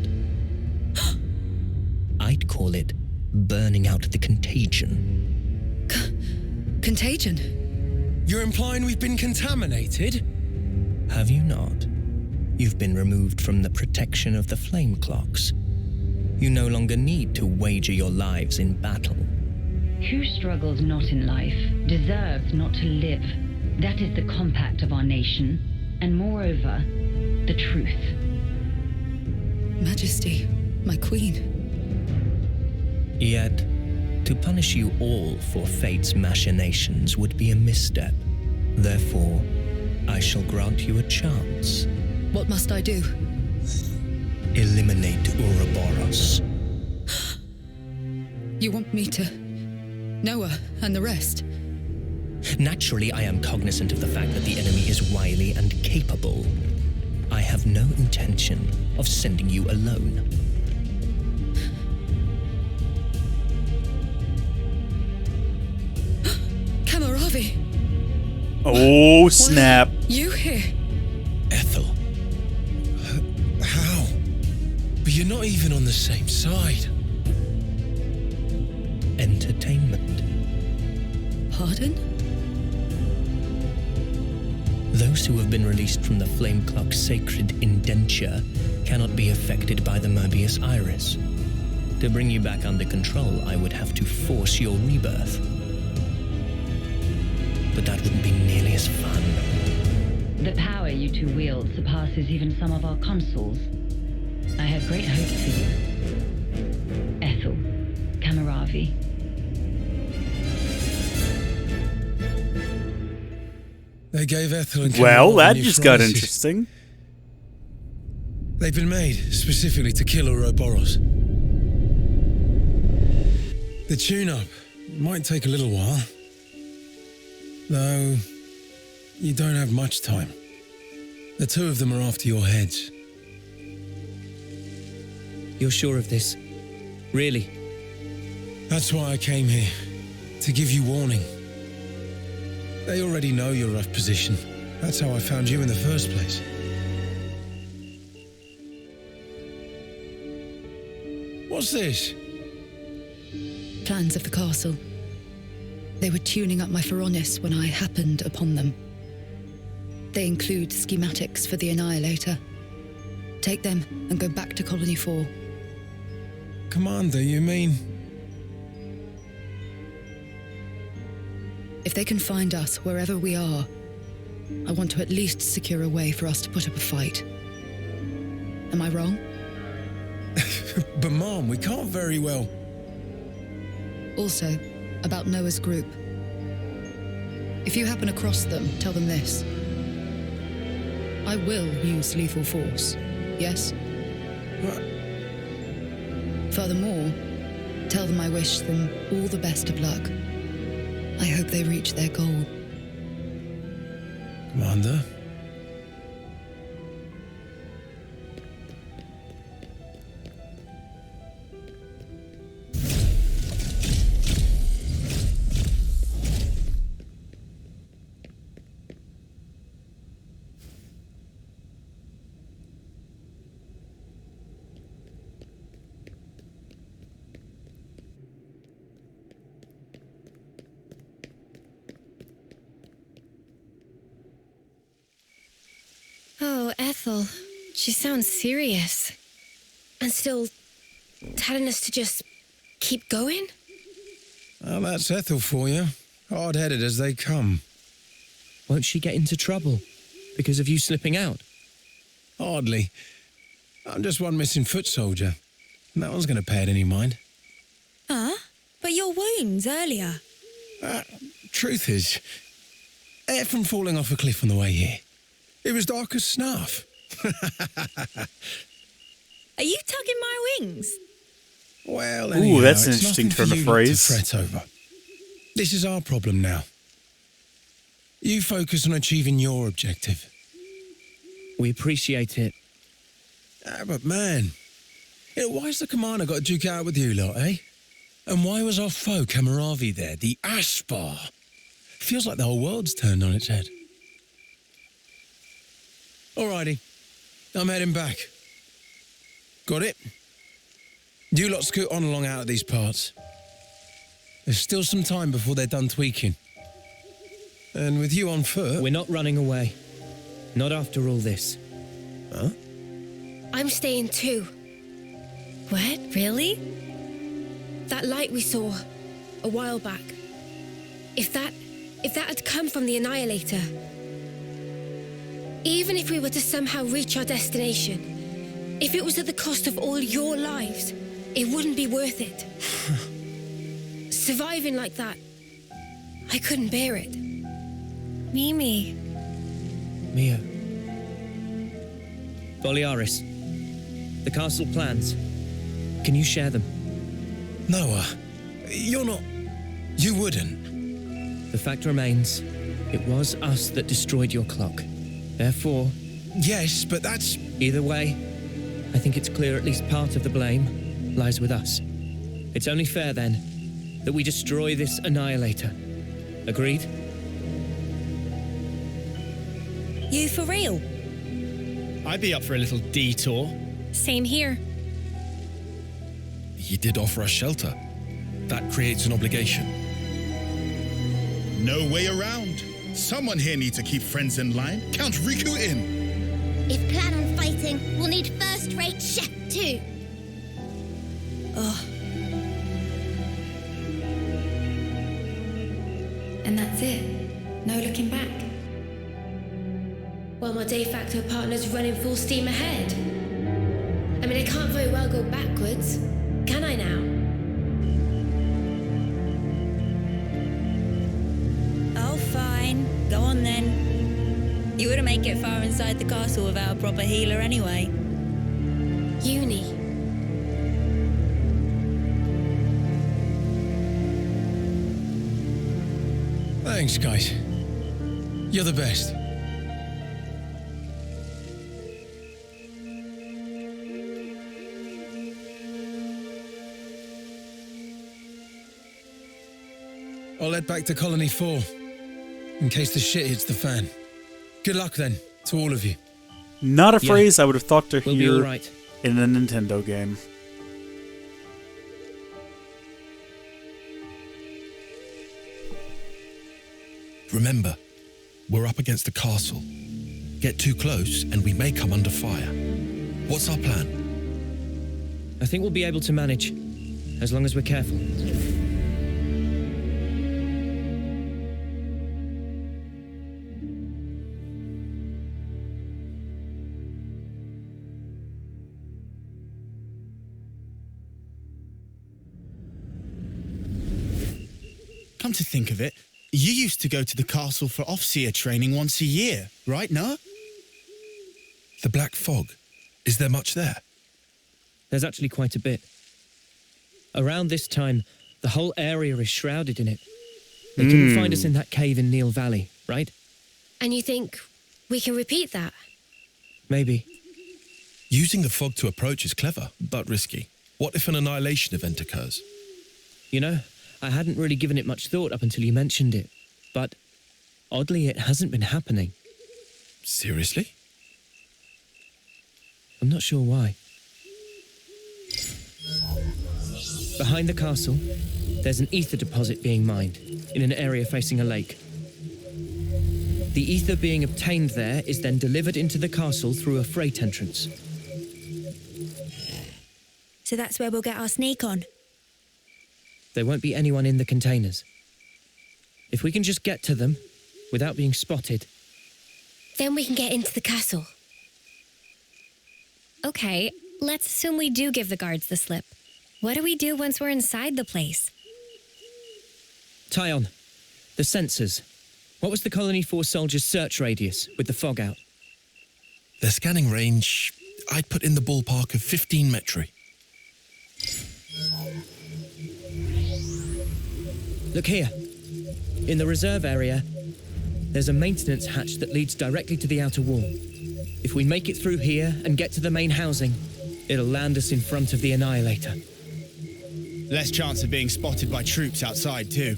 I'd call it burning out the contagion. Contagion? You're implying we've been contaminated? Have you not? You've been removed from the protection of the flameclocks. You no longer need to wager your lives in battle. Who struggles not in life deserves not to live. That is the compact of our nation, and moreover, the truth. Majesty, my queen. Yet, to punish you all for fate's machinations would be a misstep. Therefore, I shall grant you a chance. What must I do? Eliminate Ouroboros. You want me to... Noah and the rest? Naturally, I am cognizant of the fact that the enemy is wily and capable. I have no intention of sending you alone. Kamaravi! Oh, snap. You here? Ethel. How? But you're not even on the same side. Entertainment. Pardon? Those who have been released from the flameclock's sacred indenture cannot be affected by the Mobius iris. To bring you back under control, I would have to force your rebirth. But that wouldn't be nearly as fun. The power you two wield surpasses even some of our consuls. I have great hope for you. Ethel, Kamaravi. They gave Ethel and Well, Kamaravi that new just got promises. interesting. They've been made specifically to kill Ouroboros. The tune-up might take a little while. Though, you don't have much time. The two of them are after your heads. You're sure of this? Really? That's why I came here. To give you warning. They already know your rough position. That's how I found you in the first place. What's this? Plans of the castle. They were tuning up my Pharaonis when I happened upon them. They include schematics for the Annihilator. Take them and go back to Colony 4. Commander, you mean? If they can find us wherever we are, I want to at least secure a way for us to put up a fight. Am I wrong? But Mom, we can't very well. Also, about Noah's group. If you happen across them, tell them this. I will use lethal force, yes? What? Furthermore, tell them I wish them all the best of luck. I hope they reach their goal. Commander? Oh, Ethel. She sounds serious. And still telling us to just keep going? Well, that's Ethel for you. Hard-headed as they come. Won't she get into trouble because of you slipping out? Hardly. I'm just one missing foot soldier. No one's going to pay it any mind. But your wounds earlier. Truth is, air from falling off a cliff on the way here. It was dark as snuff. Are you tugging my wings? Well, Ooh, anyhow, that's an it's interesting nothing turn for of you phrase. to fret over. This is our problem now. You focus on achieving your objective. We appreciate it. But man, why's the commander got to duke out with you lot, eh? And why was our foe Kamaravi there, the Aspar? Feels like the whole world's turned on its head. Alrighty, I'm heading back. Got it? You lot scoot on along out of these parts. There's still some time before they're done tweaking. And with you on foot... We're not running away. Not after all this. Huh? I'm staying too. What? Really? That light we saw a while back. If that had come from the Annihilator, even if we were to somehow reach our destination, if it was at the cost of all your lives, it wouldn't be worth it. Surviving like that, I couldn't bear it. Mimi. Mia. Bolearis. The castle plans. Can you share them? Noah, you're not... You wouldn't. The fact remains, it was us that destroyed your clock. Therefore... Yes, but that's... Either way, I think it's clear at least part of the blame lies with us. It's only fair, then, that we destroy this Annihilator. Agreed? You for real? I'd be up for a little detour. Same here. He did offer us shelter. That creates an obligation. No way around. Someone here needs to keep friends in line. Count Riku in. If plan on fighting, we'll need first-rate chef too. Oh. And that's it? No looking back? While my de facto partner's running full steam ahead. I mean, I can't very well go backwards, can I now? Oh, fine. Go on then. You wouldn't make it far inside the castle without a proper healer anyway. Uni. Thanks, guys. You're the best. I'll head back to Colony 4, in case the shit hits the fan. Good luck, then, to all of you. Not a phrase I would have thought to We'll be hear all right. in a Nintendo game. Remember, we're up against the castle. Get too close and we may come under fire. What's our plan? I think we'll be able to manage, as long as we're careful. Come to think of it, you used to go to the castle for Offseer training once a year, right, no? The Black Fog. Is there much there? There's actually quite a bit. Around this time, the whole area is shrouded in it. They couldn't find us in that cave in Neil Valley, right? And you think we can repeat that? Maybe. Using the fog to approach is clever, but risky. What if an annihilation event occurs? You know, I hadn't really given it much thought up until you mentioned it. But, oddly, it hasn't been happening. Seriously? I'm not sure why. Behind the castle, there's an ether deposit being mined, in an area facing a lake. The ether being obtained there is then delivered into the castle through a freight entrance. So that's where we'll get our sneak on. There won't be anyone in the containers. If we can just get to them without being spotted. Then we can get into the castle. Okay, let's assume we do give the guards the slip. What do we do once we're inside the place? Tyon, the sensors. What was the Colony 4 soldiers' search radius with the fog out? Their scanning range, I'd put in the ballpark of 15 metri. Look here. In the reserve area, there's a maintenance hatch that leads directly to the outer wall. If we make it through here and get to the main housing, it'll land us in front of the Annihilator. Less chance of being spotted by troops outside, too.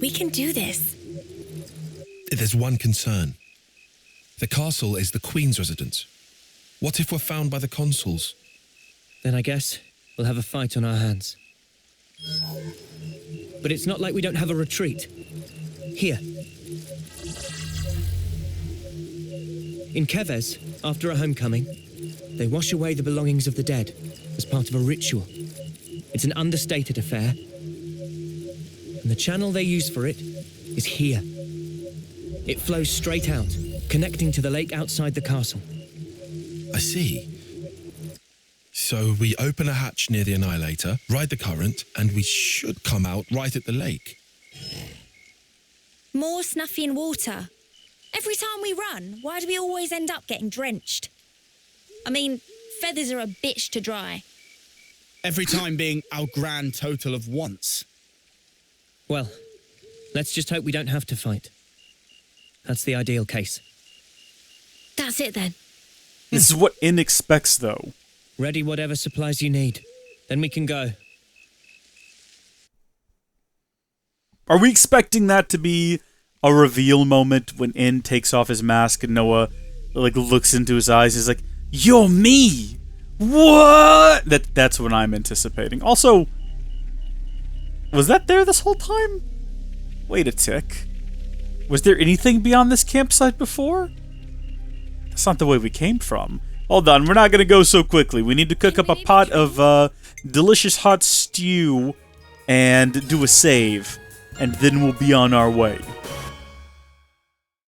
We can do this. There's one concern. The castle is the Queen's residence. What if we're found by the consuls? Then I guess we'll have a fight on our hands. But it's not like we don't have a retreat. Here. In Keves, after a homecoming, they wash away the belongings of the dead as part of a ritual. It's an understated affair. And the channel they use for it is here. It flows straight out, connecting to the lake outside the castle. I see. So we open a hatch near the Annihilator, ride the current, and we should come out right at the lake. More snuffy and water. Every time we run, why do we always end up getting drenched? I mean, feathers are a bitch to dry. Every time being our grand total of once. Well, let's just hope we don't have to fight. That's the ideal case. That's it then. This is what Inn expects, though. Ready whatever supplies you need. Then we can go. Are we expecting that to be a reveal moment when Inn takes off his mask and Noah looks into his eyes? He's like, "You're me! What?" That's what I'm anticipating. Also, was that there this whole time? Wait a tick. Was there anything beyond this campsite before? That's not the way we came from. Hold on, we're not going to go so quickly. We need to cook up a pot of delicious hot stew and do a save, and then we'll be on our way.